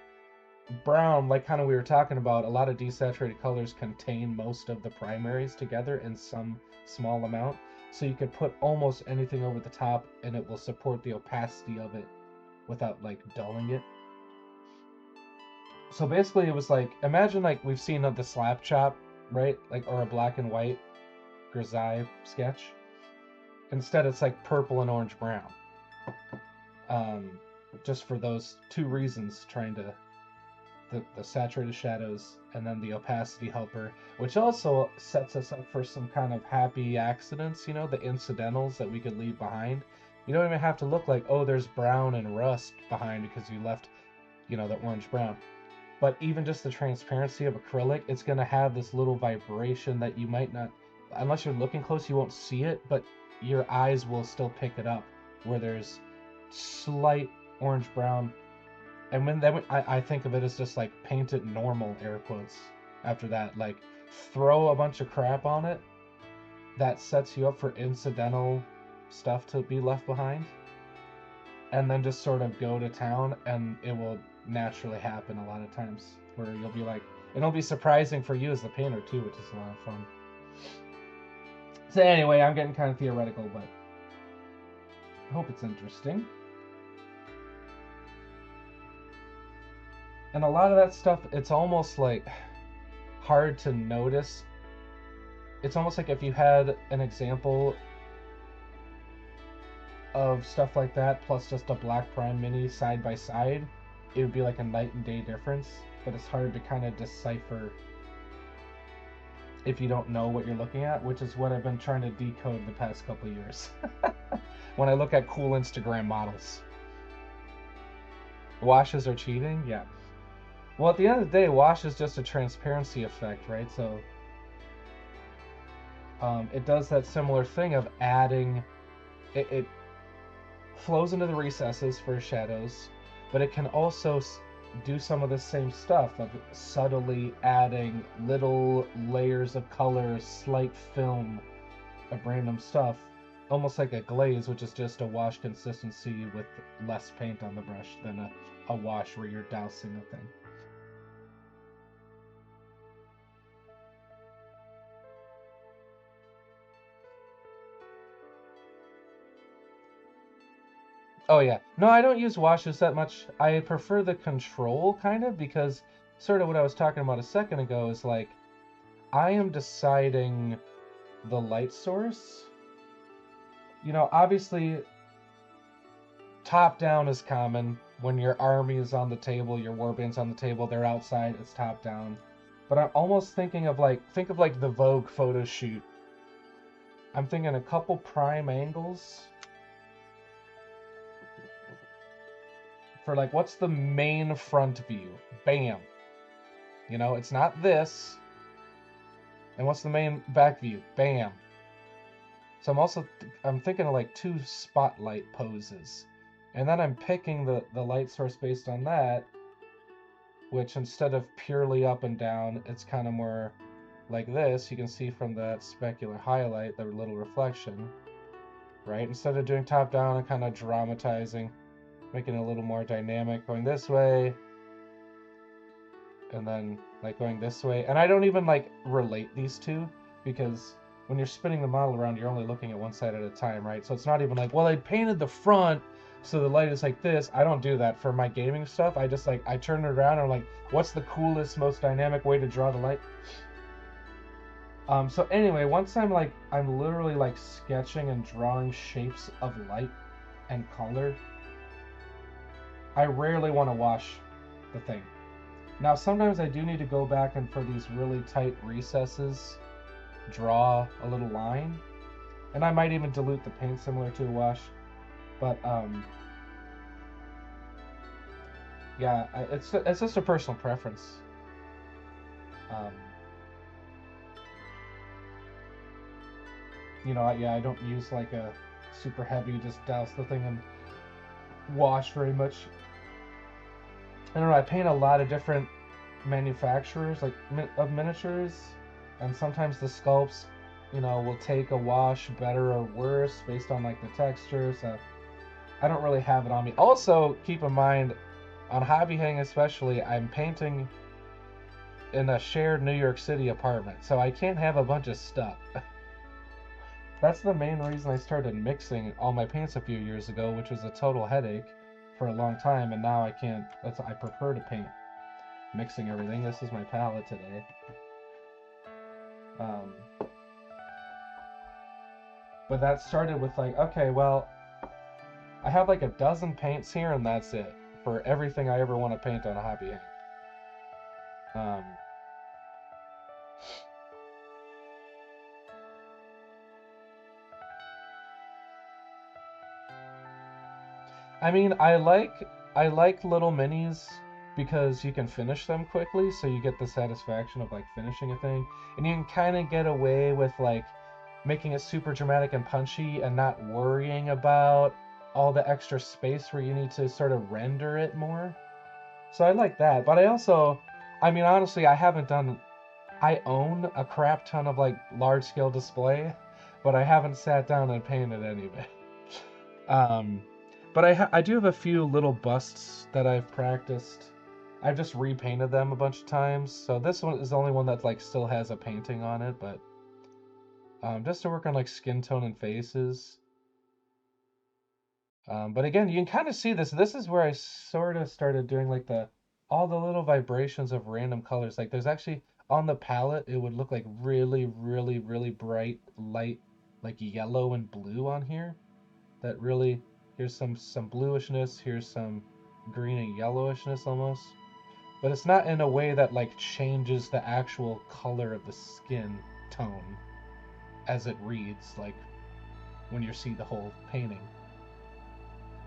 brown, like kind of we were talking about, a lot of desaturated colors contain most of the primaries together in some small amount. So you could put almost anything over the top and it will support the opacity of it without like dulling it. So basically it was like, imagine like we've seen the slap chop, right? Like, or a black and white grisaille sketch. Instead it's like purple and orange brown. Just for those two reasons, trying to the saturated shadows and then the opacity helper, which also sets us up for some kind of happy accidents, you know, the incidentals that we could leave behind. You don't even have to look like, oh, there's brown and rust behind because you left, you know, the orange brown. But even just the transparency of acrylic, it's going to have this little vibration that you might not, unless you're looking close, you won't see it, but your eyes will still pick it up, where there's slight orange brown. And I think of it as just like paint it normal, air quotes, after that. Like, throw a bunch of crap on it that sets you up for incidental stuff to be left behind. And then just sort of go to town, and it will naturally happen a lot of times where you'll be like, it'll be surprising for you as the painter too, which is a lot of fun. So anyway, I'm getting kind of theoretical, but I hope it's interesting. And a lot of that stuff, it's almost like hard to notice. It's almost like if you had an example of stuff like that plus just a black prime mini side by side, it would be like a night and day difference. But it's hard to kind of decipher if you don't know what you're looking at, which is what I've been trying to decode the past couple of years. When I look at cool Instagram models. Washes are cheating? Yeah. Well, at the end of the day, wash is just a transparency effect, right? So it does that similar thing of adding, it flows into the recesses for shadows, but it can also do some of the same stuff of subtly adding little layers of color, slight film of random stuff, almost like a glaze, which is just a wash consistency with less paint on the brush than a wash where you're dousing a thing. Oh yeah. No, I don't use washes that much. I prefer the control kind of, because sort of what I was talking about a second ago is like, I am deciding the light source. You know, obviously top down is common. When your army is on the table, your warband's on the table, they're outside, it's top down. But I'm almost thinking of like, think of like the Vogue photo shoot. I'm thinking a couple prime angles. for like what's the main front view? Bam. You know, it's not this. And what's the main back view? Bam. So I'm thinking of like two spotlight poses. And then I'm picking the light source based on that, which instead of purely up and down, it's kind of more like this. You can see from that specular highlight, the little reflection, right? Instead of doing top down and kind of dramatizing, making it a little more dynamic, going this way, and then like going this way. And I don't even like relate these two, because when you're spinning the model around, you're only looking at one side at a time, right? So it's not even like, well, I painted the front so the light is like this. I don't do that for my gaming stuff. I just like, I turn it around and I'm like, what's the coolest, most dynamic way to draw the light? So anyway, once I'm literally like sketching and drawing shapes of light and color, I rarely want to wash the thing. Now, sometimes I do need to go back and for these really tight recesses, draw a little line. And I might even dilute the paint similar to a wash. But, yeah, it's just a personal preference. Um, I don't use like a super heavy, just douse the thing and wash very much. I don't know, I paint a lot of different manufacturers like of miniatures, and sometimes the sculpts will take a wash better or worse based on like the texture, so I don't really have it on me. Also, keep in mind, on Hobby Hang especially, I'm painting in a shared New York City apartment, so I can't have a bunch of stuff. That's the main reason I started mixing all my paints a few years ago, which was a total headache for a long time, and now I can't. I prefer to paint mixing everything. This is my palette today. Um, but that started with like, okay, well, I have like a dozen paints here, and that's it for everything I ever want to paint on a Hobby Hang. Um, I mean, I like little minis because you can finish them quickly, so you get the satisfaction of like finishing a thing, and you can kind of get away with like making it super dramatic and punchy and not worrying about all the extra space where you need to sort of render it more. So I like that, but I mean, honestly, I own a crap ton of like large scale display, but I haven't sat down and painted any of it. Um, but I do have a few little busts that I've practiced. I've just repainted them a bunch of times, so this one is the only one that like still has a painting on it, but just to work on like skin tone and faces. But again, you can kind of see this. This is where I sort of started doing like all the little vibrations of random colors. Like there's actually on the palette, it would look like really, really, really bright light, like yellow and blue on here. That really, here's some bluishness, here's some green and yellowishness almost. But it's not in a way that like changes the actual color of the skin tone as it reads, like when you see the whole painting.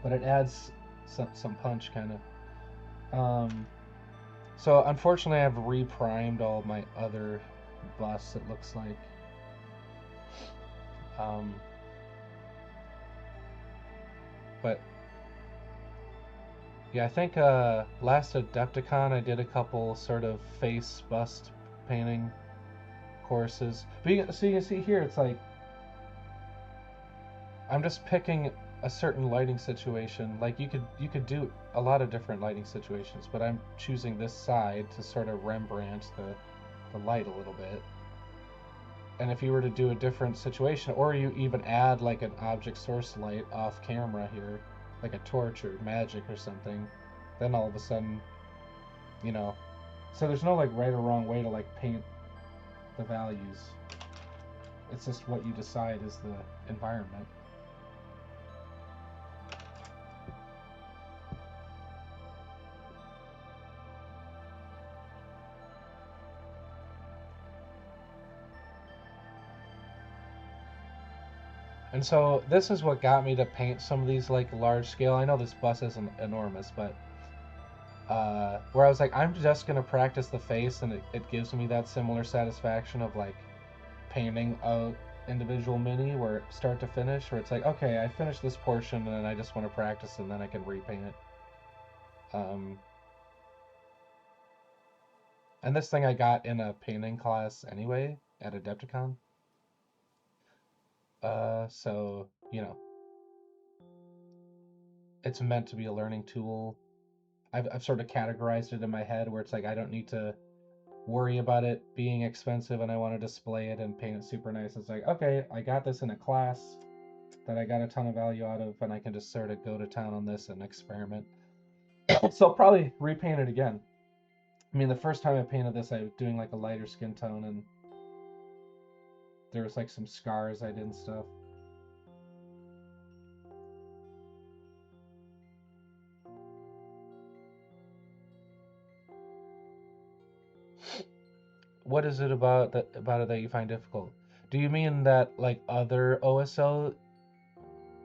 But it adds some punch kind of. So unfortunately, I've reprimed all my other busts. It looks like. Um, but yeah, I think last Adepticon I did a couple sort of face bust painting courses. But so you can see here, it's like I'm just picking a certain lighting situation. Like you could do a lot of different lighting situations, but I'm choosing this side to sort of Rembrandt the light a little bit. And if you were to do a different situation, or you even add like an object source light off camera here, like a torch or magic or something, then all of a sudden, you know. So there's no like right or wrong way to like paint the values. It's just what you decide is the environment. And so this is what got me to paint some of these like large scale. I know this bus isn't enormous, but where I was like, I'm just gonna practice the face, and it gives me that similar satisfaction of like painting a individual mini where start to finish, where it's like, okay, I finished this portion and then I just want to practice and then I can repaint it. And this thing I got in a painting class anyway at Adepticon. So, you know, it's meant to be a learning tool. I've sort of categorized it in my head where it's like I don't need to worry about it being expensive and I want to display it and paint it super nice. It's like, okay, I got this in a class that I got a ton of value out of, and I can just sort of go to town on this and experiment. So I'll probably repaint it again. I mean, the first time I painted this, I was doing like a lighter skin tone, and there was like some scars I did and stuff. What is it about it that you find difficult? Do you mean that like other OSL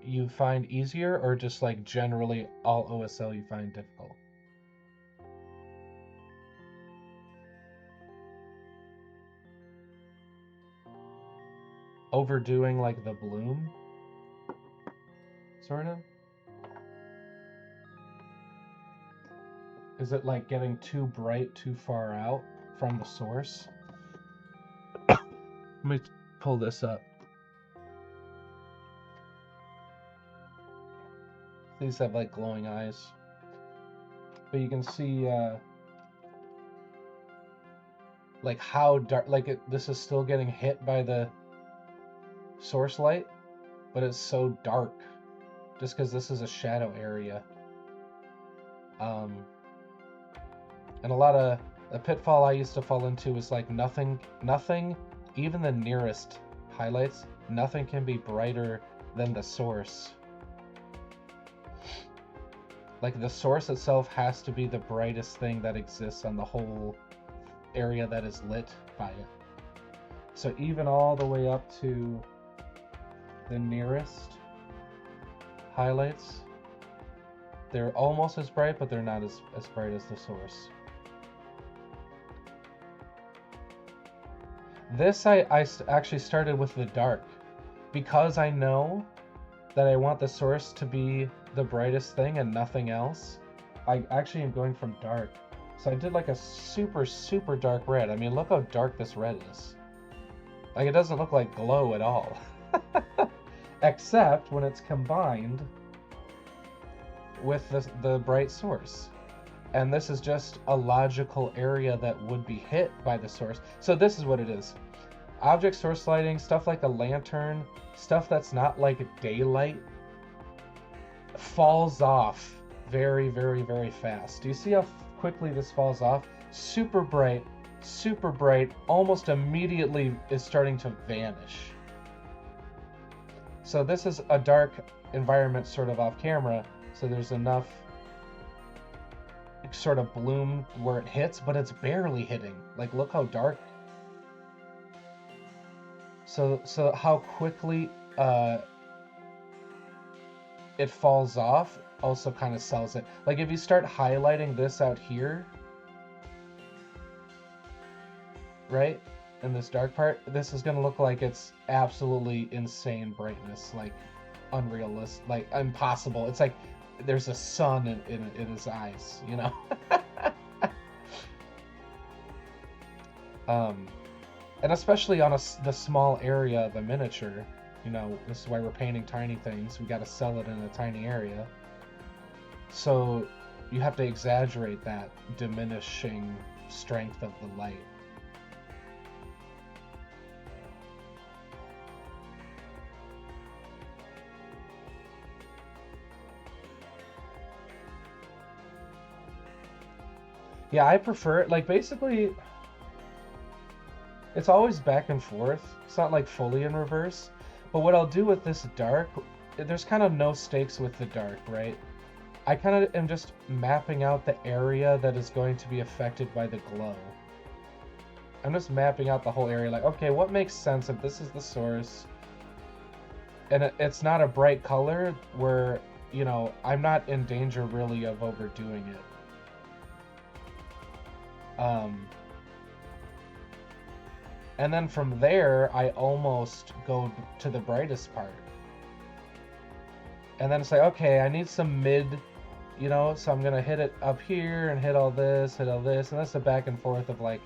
you find easier, or just like generally all OSL you find difficult? Overdoing like the bloom, sort of? Is it like getting too bright too far out from the source? Let me pull this up. These have like glowing eyes. But you can see like how dark, like this is still getting hit by the source light, but it's so dark just because this is a shadow area. And a lot of a pitfall I used to fall into was like nothing, even the nearest highlights, nothing can be brighter than the source. Like the source itself has to be the brightest thing that exists on the whole area that is lit by it. So even all the way up to the nearest highlights, they're almost as bright, but they're not as bright as the source. This I actually started with the dark because I know that I want the source to be the brightest thing and nothing else. I actually am going from dark. So I did like a super, super dark red. I mean, look how dark this red is. Like, it doesn't look like glow at all. Except when it's combined with the bright source. And this is just a logical area that would be hit by the source. So this is what it is. Object source lighting, stuff like a lantern, stuff that's not like daylight, falls off very, very, very fast. Do you see how quickly this falls off? Super bright, almost immediately is starting to vanish. So this is a dark environment sort of off camera, so there's enough sort of bloom where it hits, but it's barely hitting. Like, look how dark. So how quickly it falls off also kind of sells it. Like if you start highlighting this out here, right, in this dark part, this is going to look like it's absolutely insane brightness, like unrealistic, like impossible. It's like there's a sun in his eyes, you know? And especially on the small area of a miniature, you know, this is why we're painting tiny things. We got to sell it in a tiny area. So you have to exaggerate that diminishing strength of the light. Yeah, I prefer it. Like, basically, it's always back and forth. It's not like fully in reverse. But what I'll do with this dark, there's kind of no stakes with the dark, right? I kind of am just mapping out the area that is going to be affected by the glow. I'm just mapping out the whole area, like, okay, what makes sense if this is the source? And it's not a bright color where, you know, I'm not in danger really of overdoing it. Um, and then from there, I almost go to the brightest part. And then it's like, okay, I need some mid, so I'm going to hit it up here and hit all this. And that's the back and forth of like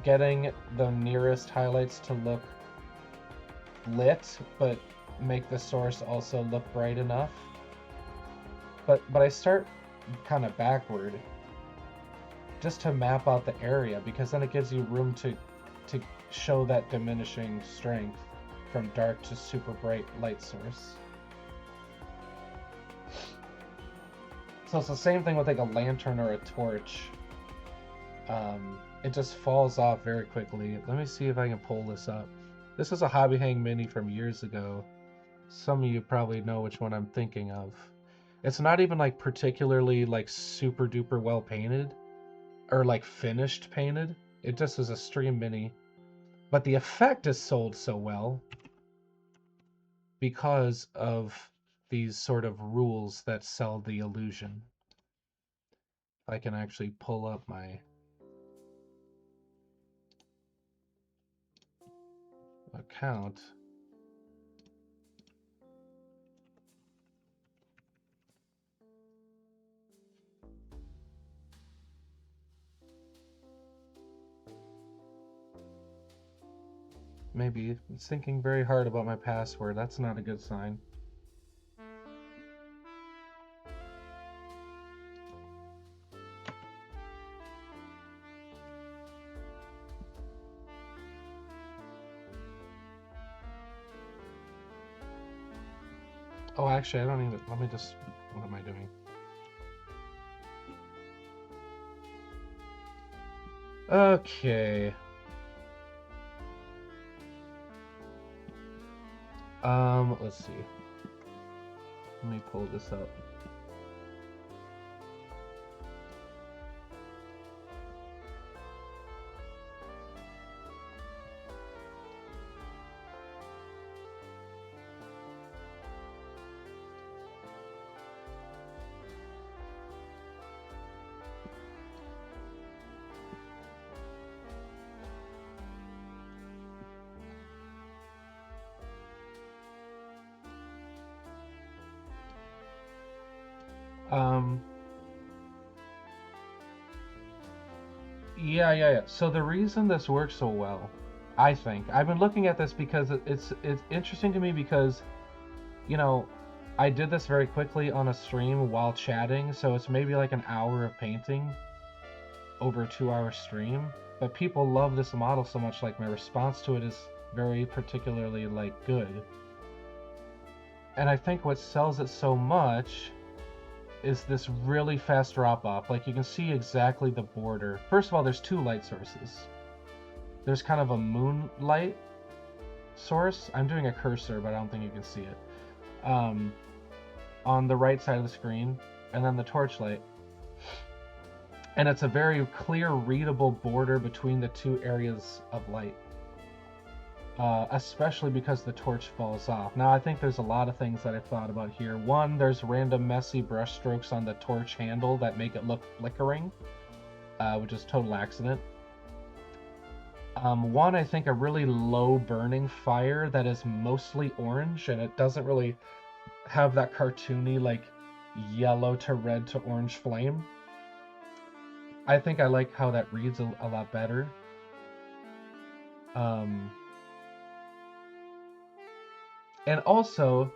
getting the nearest highlights to look lit, but make the source also look bright enough. But I start kind of backward just to map out the area, because then it gives you room to show that diminishing strength from dark to super bright light source. So it's the same thing with like a lantern or a torch. It just falls off very quickly. Let me see if I can pull this up. This is a Hobby Hang Mini from years ago. Some of you probably know which one I'm thinking of. It's not even like particularly like super duper well painted or like finished painted. It just is a stream mini. But the effect is sold so well because of these sort of rules that sell the illusion. I can actually pull up my account. Maybe it's thinking very hard about my password. That's not a good sign. Oh, actually, I don't even. Let me just. What am I doing? Okay. Let's see. Let me pull this up. Yeah. So the reason this works so well, I think, I've been looking at this because it's interesting to me because, you know, I did this very quickly on a stream while chatting, so it's maybe like an hour of painting over a 2-hour stream. But people love this model so much, like my response to it is very particularly like good. And I think what sells it so much is this really fast drop off. Like you can see exactly the border. First of all, there's two light sources. There's kind of a moonlight source. I'm doing a cursor, but I don't think you can see it. On the right side of the screen, and then the torchlight. And it's a very clear, readable border between the two areas of light. Especially because the torch falls off. Now, I think there's a lot of things that I've thought about here. One, there's random messy brush strokes on the torch handle that make it look flickering, which is total accident. One, I think a really low burning fire that is mostly orange, and it doesn't really have that cartoony, like, yellow to red to orange flame. I think I like how that reads a lot better. And also,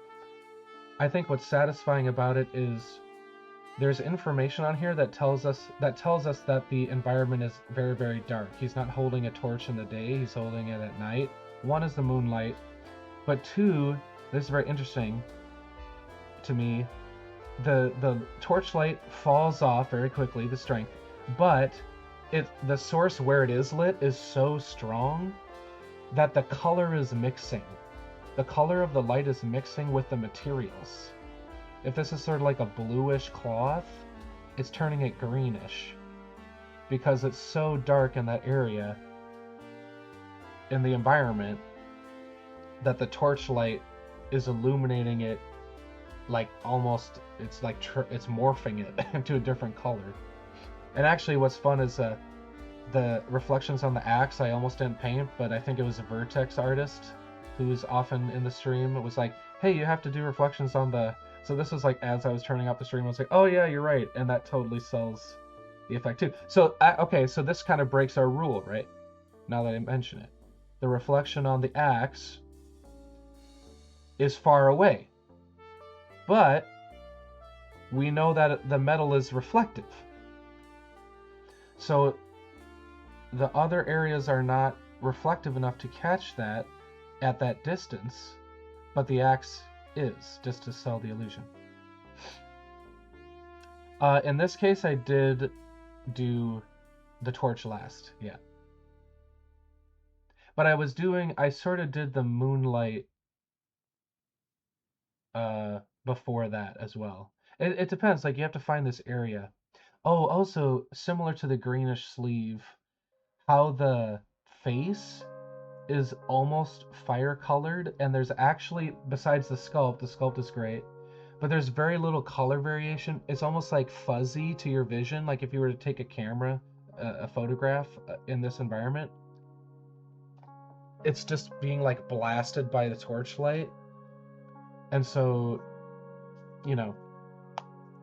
I think what's satisfying about it is there's information on here that tells us that the environment is very, very dark. He's not holding a torch in the day, he's holding it at night. One is the moonlight, but two, this is very interesting to me. The torchlight falls off very quickly, the strength, but the source where it is lit is so strong that the color is mixing. The color of the light is mixing with the materials. If this is sort of like a bluish cloth, it's turning it greenish because it's so dark in that area in the environment that the torchlight is illuminating it, like it's like it's morphing it into a different color. And actually what's fun is the reflections on the axe I almost didn't paint, but I think it was a Vertex artist who's often in the stream. It was like, hey, you have to do reflections on the. So this was like as I was turning off the stream, I was like, oh yeah, you're right, and that totally sells the effect too. So okay, so this kind of breaks our rule, right? Now that I mention it, the reflection on the axe is far away, but we know that the metal is reflective. So the other areas are not reflective enough to catch that at that distance, but the axe is, just to sell the illusion. In this case, I did do the torch last, yeah. But I sort of did the moonlight before that as well. It depends, like you have to find this area. Oh, also, similar to the greenish sleeve, how the face is almost fire colored, and there's actually, besides the sculpt is great, but there's very little color variation. It's almost like fuzzy to your vision, like if you were to take a photograph in this environment, it's just being like blasted by the torchlight, and so, you know,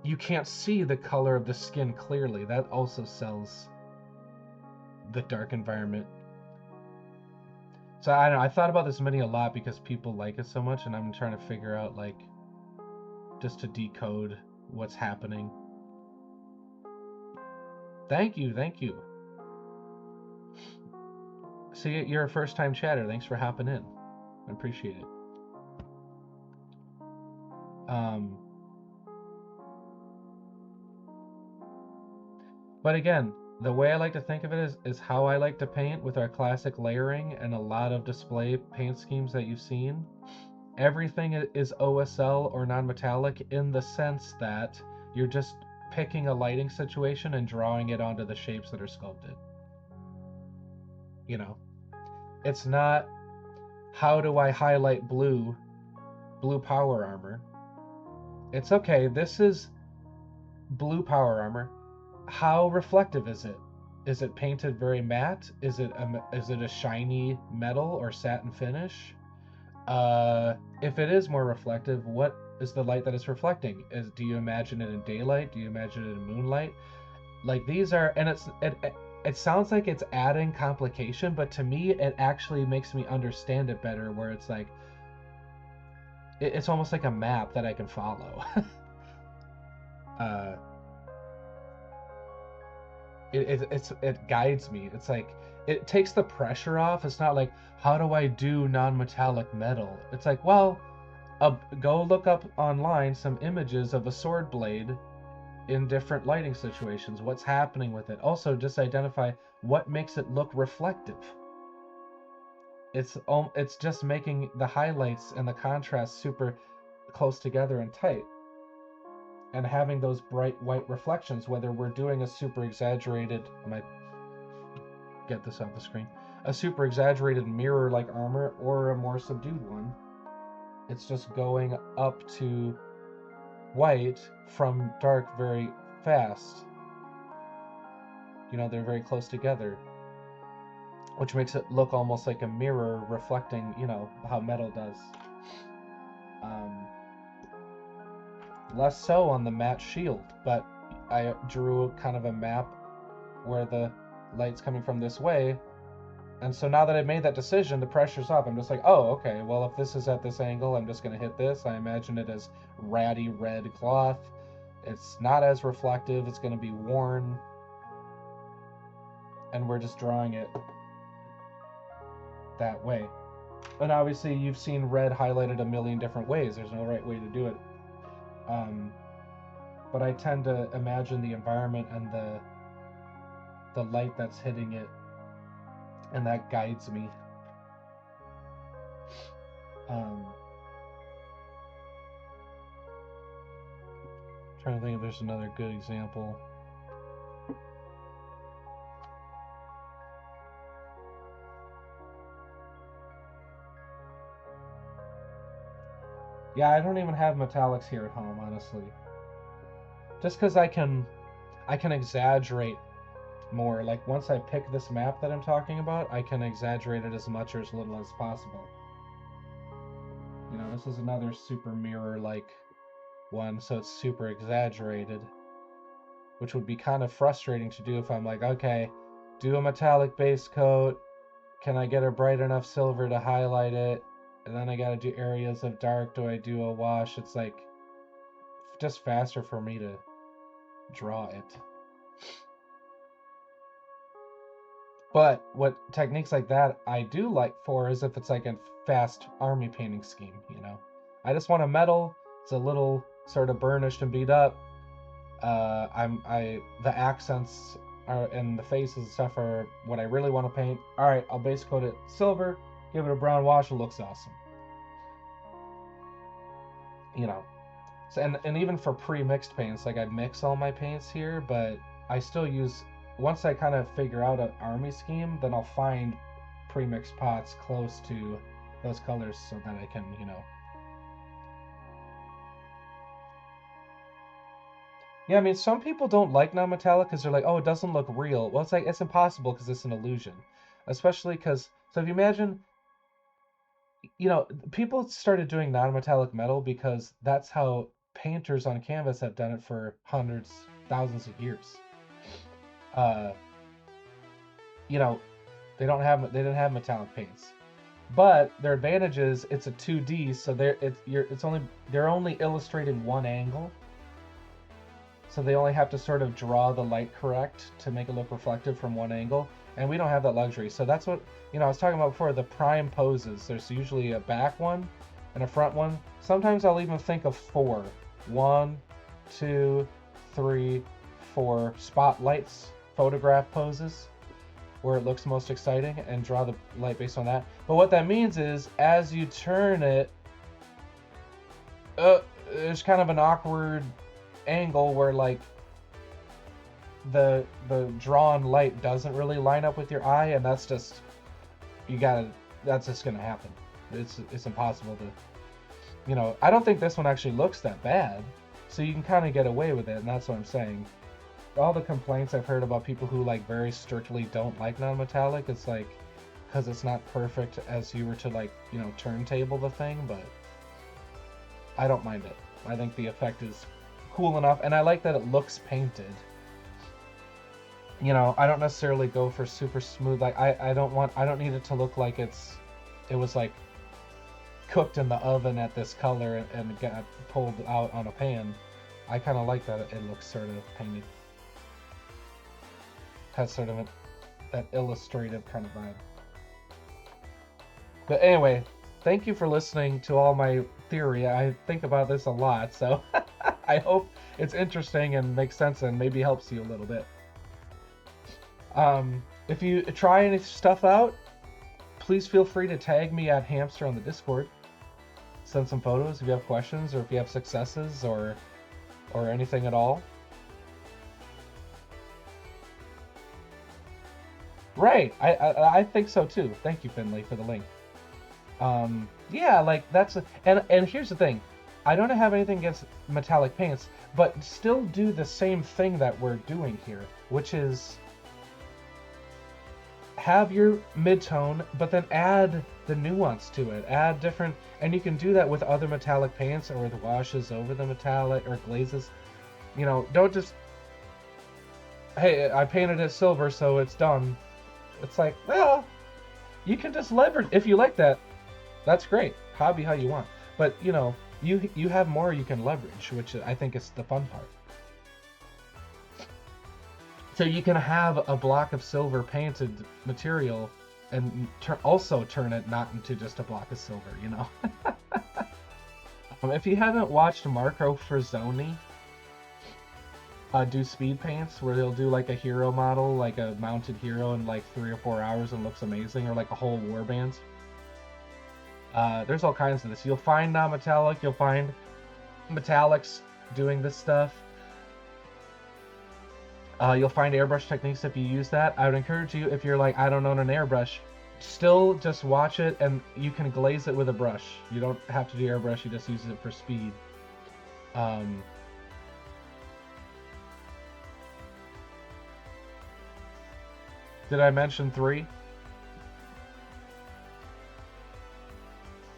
you can't see the color of the skin clearly. That also sells the dark environment. So I don't know, I thought about this mini a lot because people like it so much, and I'm trying to figure out, like, just to decode what's happening. Thank you. See, you're a first-time chatter. Thanks for hopping in. I appreciate it. But again, the way I like to think of it is how I like to paint with our classic layering and a lot of display paint schemes that you've seen. Everything is OSL or non-metallic in the sense that you're just picking a lighting situation and drawing it onto the shapes that are sculpted. You know, it's not, how do I highlight blue power armor? It's okay, this is blue power armor. How reflective is it? Is it painted very matte? Is it a shiny metal or satin finish? If it is more reflective, what is the light that it's reflecting? Do you imagine it in daylight? Do you imagine it in moonlight? Like, these are, and it sounds like it's adding complication, but to me, it actually makes me understand it better, where it's like, it's almost like a map that I can follow. It guides me. It's like, it takes the pressure off. It's not like, how do I do non-metallic metal? It's like, well, go look up online some images of a sword blade in different lighting situations. What's happening with it? Also, just identify what makes it look reflective. It's just making the highlights and the contrast super close together and tight, and having those bright white reflections, whether we're doing a super exaggerated, I might get this off the screen, a super exaggerated mirror like armor or a more subdued one. It's just going up to white from dark very fast. You know, they're very close together, which makes it look almost like a mirror reflecting, you know, how metal does. Less so on the matte shield, but I drew kind of a map where the light's coming from this way, and so now that I made that decision, the pressure's up. I'm just like, oh, okay, well, if this is at this angle, I'm just going to hit this. I imagine it as ratty red cloth. It's not as reflective. It's going to be worn, and we're just drawing it that way. And obviously, you've seen red highlighted a million different ways. There's no right way to do it. But I tend to imagine the environment and the light that's hitting it, and that guides me. Trying to think if there's another good example. Yeah, I don't even have metallics here at home, honestly. Just because I can exaggerate more. Like once I pick this map that I'm talking about, I can exaggerate it as much or as little as possible. You know, this is another super mirror like one, so it's super exaggerated, which would be kind of frustrating to do if I'm like, okay, do a metallic base coat. Can I get a bright enough silver to highlight it? And then I gotta do areas of dark. Do I do a wash? It's like just faster for me to draw it. But what techniques like that I do like for is if it's like a fast army painting scheme, you know. I just want a metal. It's a little sort of burnished and beat up. The accents are and the faces and stuff are what I really want to paint. All right, I'll base coat it silver, give it a brown wash. It looks awesome. You know, so, and even for pre-mixed paints, like I mix all my paints here, but I still use once I kind of figure out an army scheme, then I'll find pre-mixed pots close to those colors so that I can, you know. Yeah, I mean, some people don't like non-metallic because they're like, oh, it doesn't look real. Well, it's like it's impossible because it's an illusion, especially because so if you imagine, you know, people started doing non-metallic metal because that's how painters on canvas have done it for hundreds, thousands of years. Uh, you know, they didn't have metallic paints, but their advantage is it's a 2D, so they're only illustrating one angle, so they only have to sort of draw the light correct to make it look reflective from one angle, and we don't have that luxury. So that's what, you know, I was talking about before, the prime poses. There's usually a back one and a front one. Sometimes I'll even think of four. One, two, three, four spotlights, photograph poses where it looks most exciting and draw the light based on that. But what that means is as you turn it, there's kind of an awkward angle where like the drawn light doesn't really line up with your eye, and that's just that's just gonna happen. It's impossible to, you know. I don't think this one actually looks that bad, so you can kind of get away with it, and that's what I'm saying. All the complaints I've heard about people who like very strictly don't like non-metallic, it's like because it's not perfect as you were to like, you know, turntable the thing, but I don't mind it. I think the effect is cool enough, and I like that it looks painted. You know, I don't necessarily go for super smooth. Like I don't need it to look like it was like cooked in the oven at this color and got pulled out on a pan. I kind of like that it looks sort of painted. Has sort of that illustrative kind of vibe. But anyway, thank you for listening to all my theory. I think about this a lot, so I hope it's interesting and makes sense and maybe helps you a little bit. If you try any stuff out, please feel free to tag me at Hamster on the Discord. Send some photos if you have questions or if you have successes or anything at all. Right, I think so too. Thank you, Finley, for the link. Yeah, like and here's the thing, I don't have anything against metallic paints, but still do the same thing that we're doing here, which is have your mid-tone, but then add the nuance to it. Add different, and you can do that with other metallic paints or with washes over the metallic or glazes. You know, don't just, hey, I painted it silver, so it's done. It's like, well, you can just leverage if you like that. That's great. Hobby how you want, but you know, you have more you can leverage, which I think is the fun part. So you can have a block of silver painted material and also turn it not into just a block of silver, you know. If you haven't watched Marco Frazzoni do speed paints where they'll do like a hero model, like a mounted hero in like 3 or 4 hours and looks amazing, or like a whole warband. There's all kinds of this. You'll find non-metallic, you'll find metallics doing this stuff. You'll find airbrush techniques if you use that. I would encourage you, if you're like, I don't own an airbrush, still just watch it and you can glaze it with a brush. You don't have to do airbrush, you just use it for speed. Did I mention 3?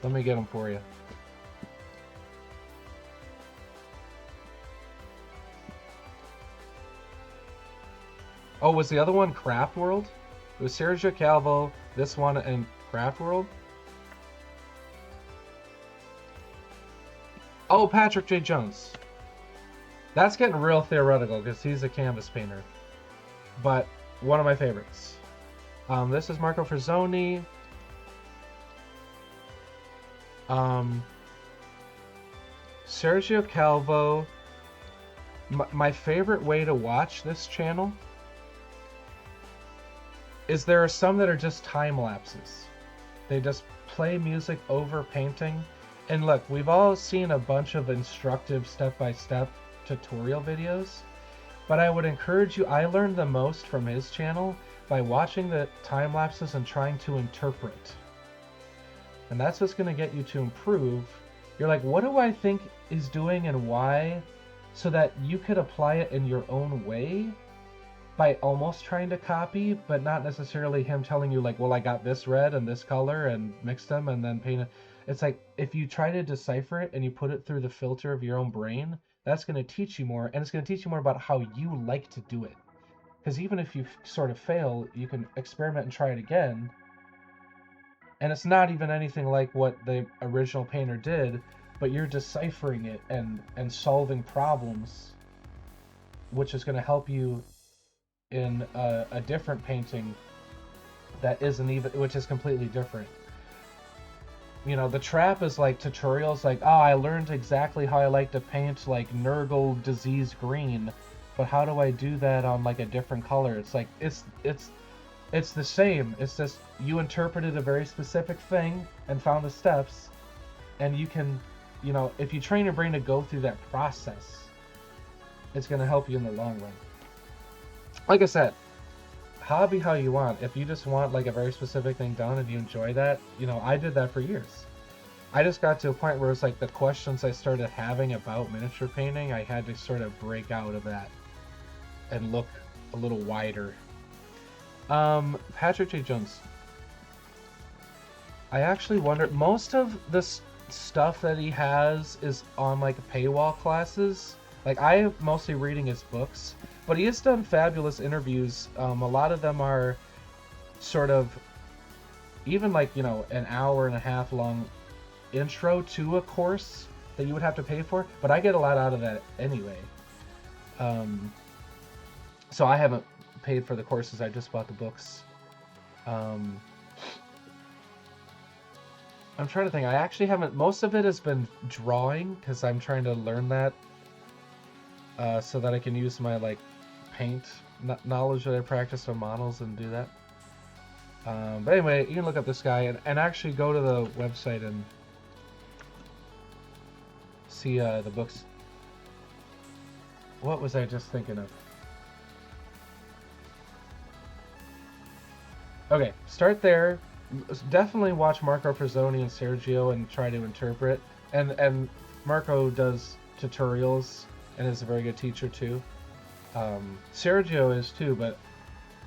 Let me get them for you. Oh, was the other one Craft World? It was Sergio Calvo, this one, and Craft World? Oh, Patrick J. Jones. That's getting real theoretical because he's a canvas painter. But one of my favorites. This is Marco Frazzoni. Sergio Calvo. My favorite way to watch this channel is there are some that are just time lapses. They just play music over painting. And look, we've all seen a bunch of instructive step-by-step tutorial videos, but I would encourage you, I learned the most from his channel by watching the time lapses and trying to interpret. And that's what's going to get you to improve. You're like, what do I think he's doing and why? So that you could apply it in your own way by almost trying to copy, but not necessarily him telling you like, well, I got this red and this color and mixed them and then painted. It's like, if you try to decipher it and you put it through the filter of your own brain, that's going to teach you more, and it's going to teach you more about how you like to do it. Because even if you sort of fail, you can experiment and try it again. And it's not even anything like what the original painter did, but you're deciphering it and solving problems, which is going to help you in a different painting that isn't even, which is completely different. You know, the trap is like tutorials like, oh, I learned exactly how I like to paint like Nurgle disease green, but how do I do that on like a different color? It's like, it's the same. It's just you interpreted a very specific thing and found the steps, and you can, you know, if you train your brain to go through that process, it's going to help you in the long run. Like I said, hobby how you want. If you just want like a very specific thing done and you enjoy that, you know, I did that for years. I just got to a point where it's like the questions I started having about miniature painting, I had to sort of break out of that and look a little wider. Patrick J. Jones. I actually wonder, most of this stuff that he has is on like paywall classes. Like, I am mostly reading his books, but he has done fabulous interviews. A lot of them are sort of even like, you know, an hour and a half long intro to a course that you would have to pay for, but I get a lot out of that anyway. So I haven't paid for the courses, I just bought the books. I'm trying to think. I actually haven't, most of it has been drawing because I'm trying to learn that so that I can use my like paint knowledge that I practice on models and do that. But anyway, you can look up this guy and actually go to the website and see the books. What was I just thinking of? Okay, start there. Definitely watch Marco Frazzoni and Sergio and try to interpret. And Marco does tutorials and is a very good teacher too. Sergio is too, but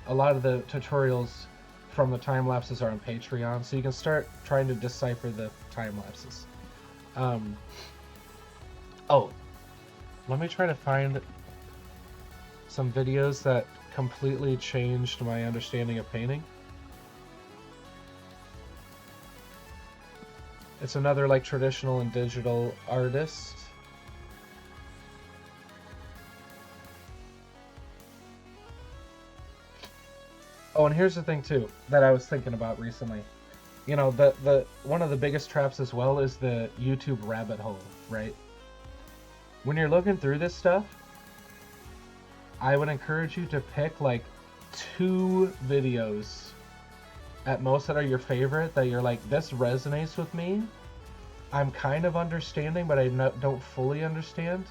a lot of the tutorials from the time lapses are on Patreon, so you can start trying to decipher the time lapses. Oh, let me try to find some videos that completely changed my understanding of painting. It's another like traditional and digital artist. Oh, and here's the thing too that I was thinking about recently. You know, the one of the biggest traps as well is the YouTube rabbit hole, right? When you're looking through this stuff, I would encourage you to pick like 2 videos at most that are your favorite, that you're like, this resonates with me. I'm kind of understanding, but I don't fully understand.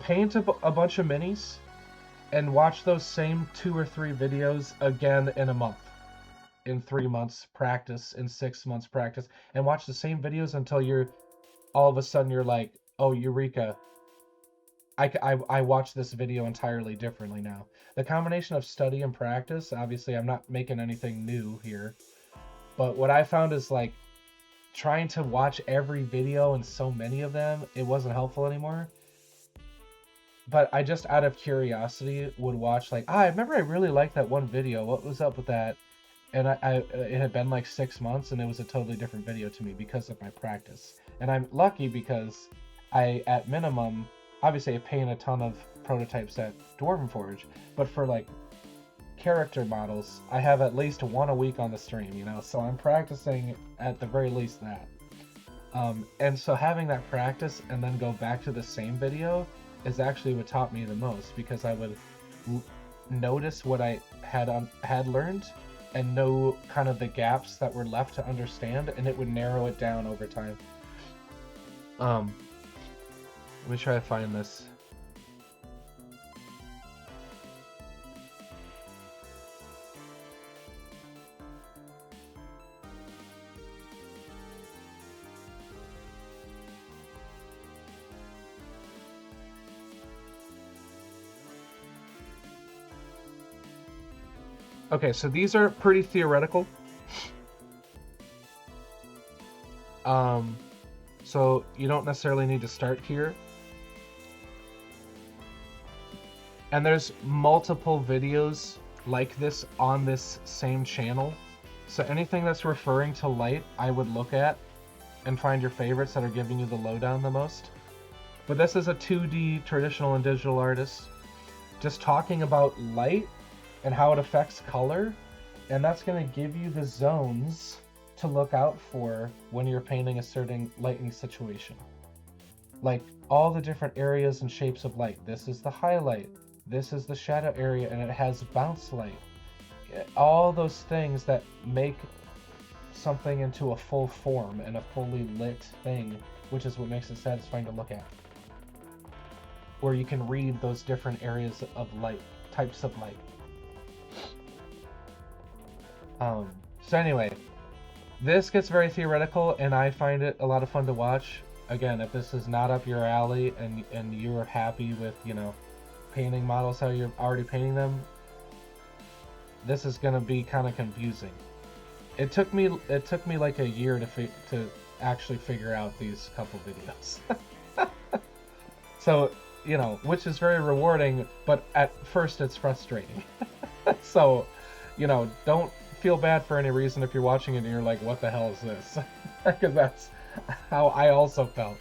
Paint a bunch of minis and watch those same 2 or 3 videos again in a month. In 3 months practice, in 6 months practice, and watch the same videos until you're all of a sudden you're like, oh, eureka, I watch this video entirely differently now. The combination of study and practice, obviously I'm not making anything new here, but what I found is like trying to watch every video and so many of them, it wasn't helpful anymore. But I just out of curiosity would watch like, I remember I really liked that one video. What was up with that? And it had been like 6 months and it was a totally different video to me because of my practice. And I'm lucky because I, at minimum, obviously I paint a ton of prototypes at Dwarven Forge, but for like character models, I have at least one a week on the stream, you know, so I'm practicing at the very least that. And so having that practice and then go back to the same video is actually what taught me the most, because I would notice what I had learned and know kind of the gaps that were left to understand, and it would narrow it down over time. Let me try to find this. Okay, so these are pretty theoretical. So you don't necessarily need to start here. And there's multiple videos like this on this same channel. So anything that's referring to light, I would look at and find your favorites that are giving you the lowdown the most. But this is a 2D traditional and digital artist just talking about light and how it affects color, and that's going to give you the zones to look out for when you're painting a certain lighting situation. Like all the different areas and shapes of light. This is the highlight, this is the shadow area, and it has bounce light. All those things that make something into a full form and a fully lit thing, which is what makes it satisfying to look at. Where you can read those different areas of light, types of light. So anyway, this gets very theoretical, and I find it a lot of fun to watch. Again, if this is not up your alley and you're happy with, you know, painting models how you're already painting them, this is gonna be kind of confusing. It took me like a year to actually figure out these couple videos. So, you know, which is very rewarding, but at first it's frustrating. So, you know, don't feel bad for any reason if you're watching it and you're like, what the hell is this? Because that's how I also felt.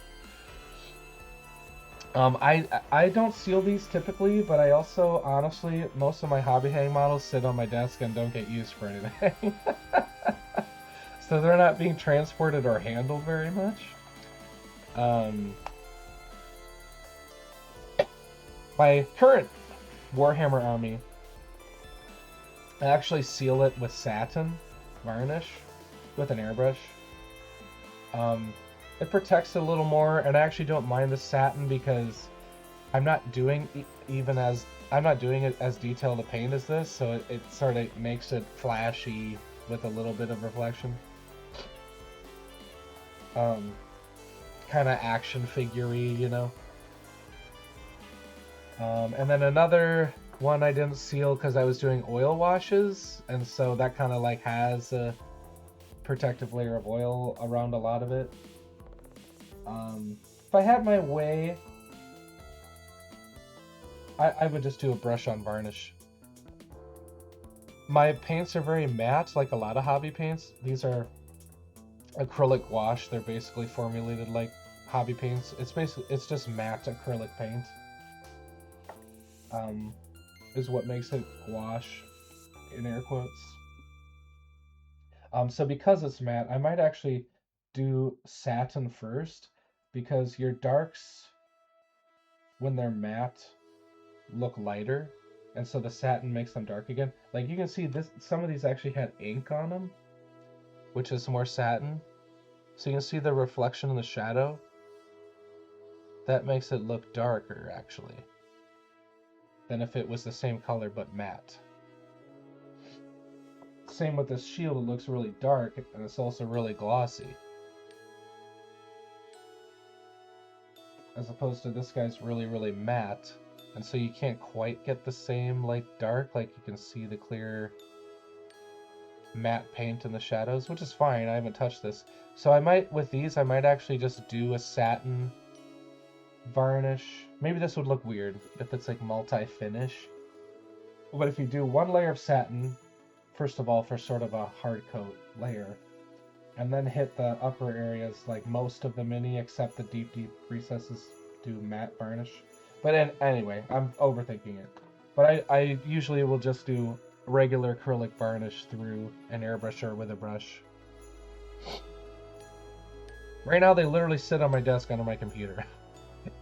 I don't seal these typically, but I also, honestly, most of my hobby hang models sit on my desk and don't get used for anything. So they're not being transported or handled very much. My current Warhammer army, I actually seal it with satin varnish with an airbrush. It protects it a little more, and I actually don't mind the satin because I'm not doing it as detailed a paint as this, so it sort of makes it flashy with a little bit of reflection. Kind of action figure-y, you know. And then another one I didn't seal because I was doing oil washes, and so that kind of like has a protective layer of oil around a lot of it. If I had my way, I would just do a brush on varnish. My paints are very matte, like a lot of hobby paints. These are acrylic wash. They're basically formulated like hobby paints. It's just matte acrylic paint. Is what makes it gouache, in air quotes. So because it's matte, I might actually do satin first, because your darks, when they're matte, look lighter, and so the satin makes them dark again. Like you can see this, some of these actually had ink on them, which is more satin. So you can see the reflection in the shadow. That makes it look darker, actually, than if it was the same color but matte. Same with this shield, it looks really dark, and it's also really glossy. as opposed to this guy's really, really matte. And so you can't quite get the same like dark, like you can see the clear matte paint in the shadows, which is fine. I haven't touched this. So I might, with these, I might actually just do a satin varnish. Maybe this would look weird if it's like multi-finish. But if you do one layer of satin, first of all, for sort of a hard coat layer, and then hit the upper areas, like most of the mini, except the deep, deep recesses, do matte varnish. But anyway, I'm overthinking it. But I usually will just do regular acrylic varnish through an airbrusher with a brush. Right now, they literally sit on my desk under my computer.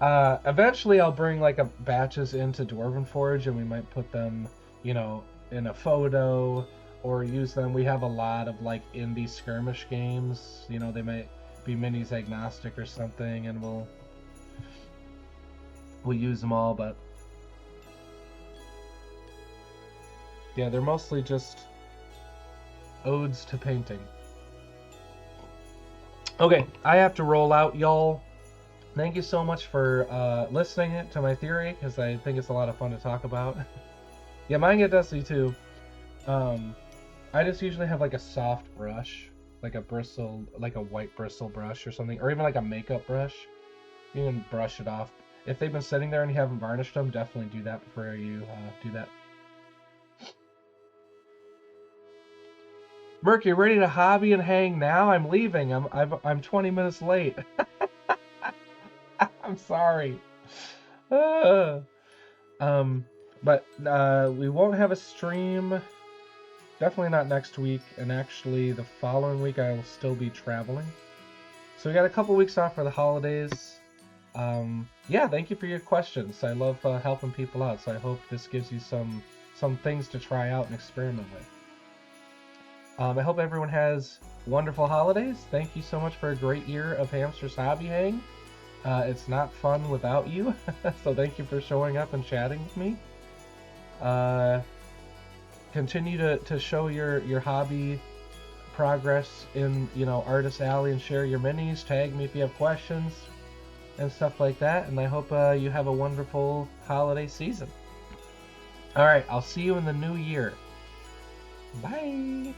Eventually, I'll bring like batches into Dwarven Forge, and we might put them, you know, in a photo or use them. We have a lot of like indie skirmish games. You know, they might be minis agnostic or something, and we'll use them all. But yeah, they're mostly just odes to painting. Okay, I have to roll out, y'all. Thank you so much for listening to my theory, because I think it's a lot of fun to talk about. Yeah, mine get dusty too. I just usually have like a soft brush, like a bristle, like a white bristle brush or something, or even like a makeup brush. You can brush it off. If they've been sitting there and you haven't varnished them, definitely do that before you do that. Merc, you ready to hobby and hang now? I'm leaving. I'm 20 minutes late. I'm sorry. But we won't have a stream. Definitely not next week, and actually the following week I will still be traveling. So we got a couple weeks off for the holidays. Yeah, thank you for your questions. I love helping people out, so I hope this gives you some things to try out and experiment with. I hope everyone has wonderful holidays. Thank you so much for a great year of Hamster's Hobby Hang. It's not fun without you, so thank you for showing up and chatting with me. Continue to show your hobby progress in, you know, Artist Alley, and share your minis. Tag me if you have questions and stuff like that. And I hope you have a wonderful holiday season. All right, I'll see you in the new year. Bye.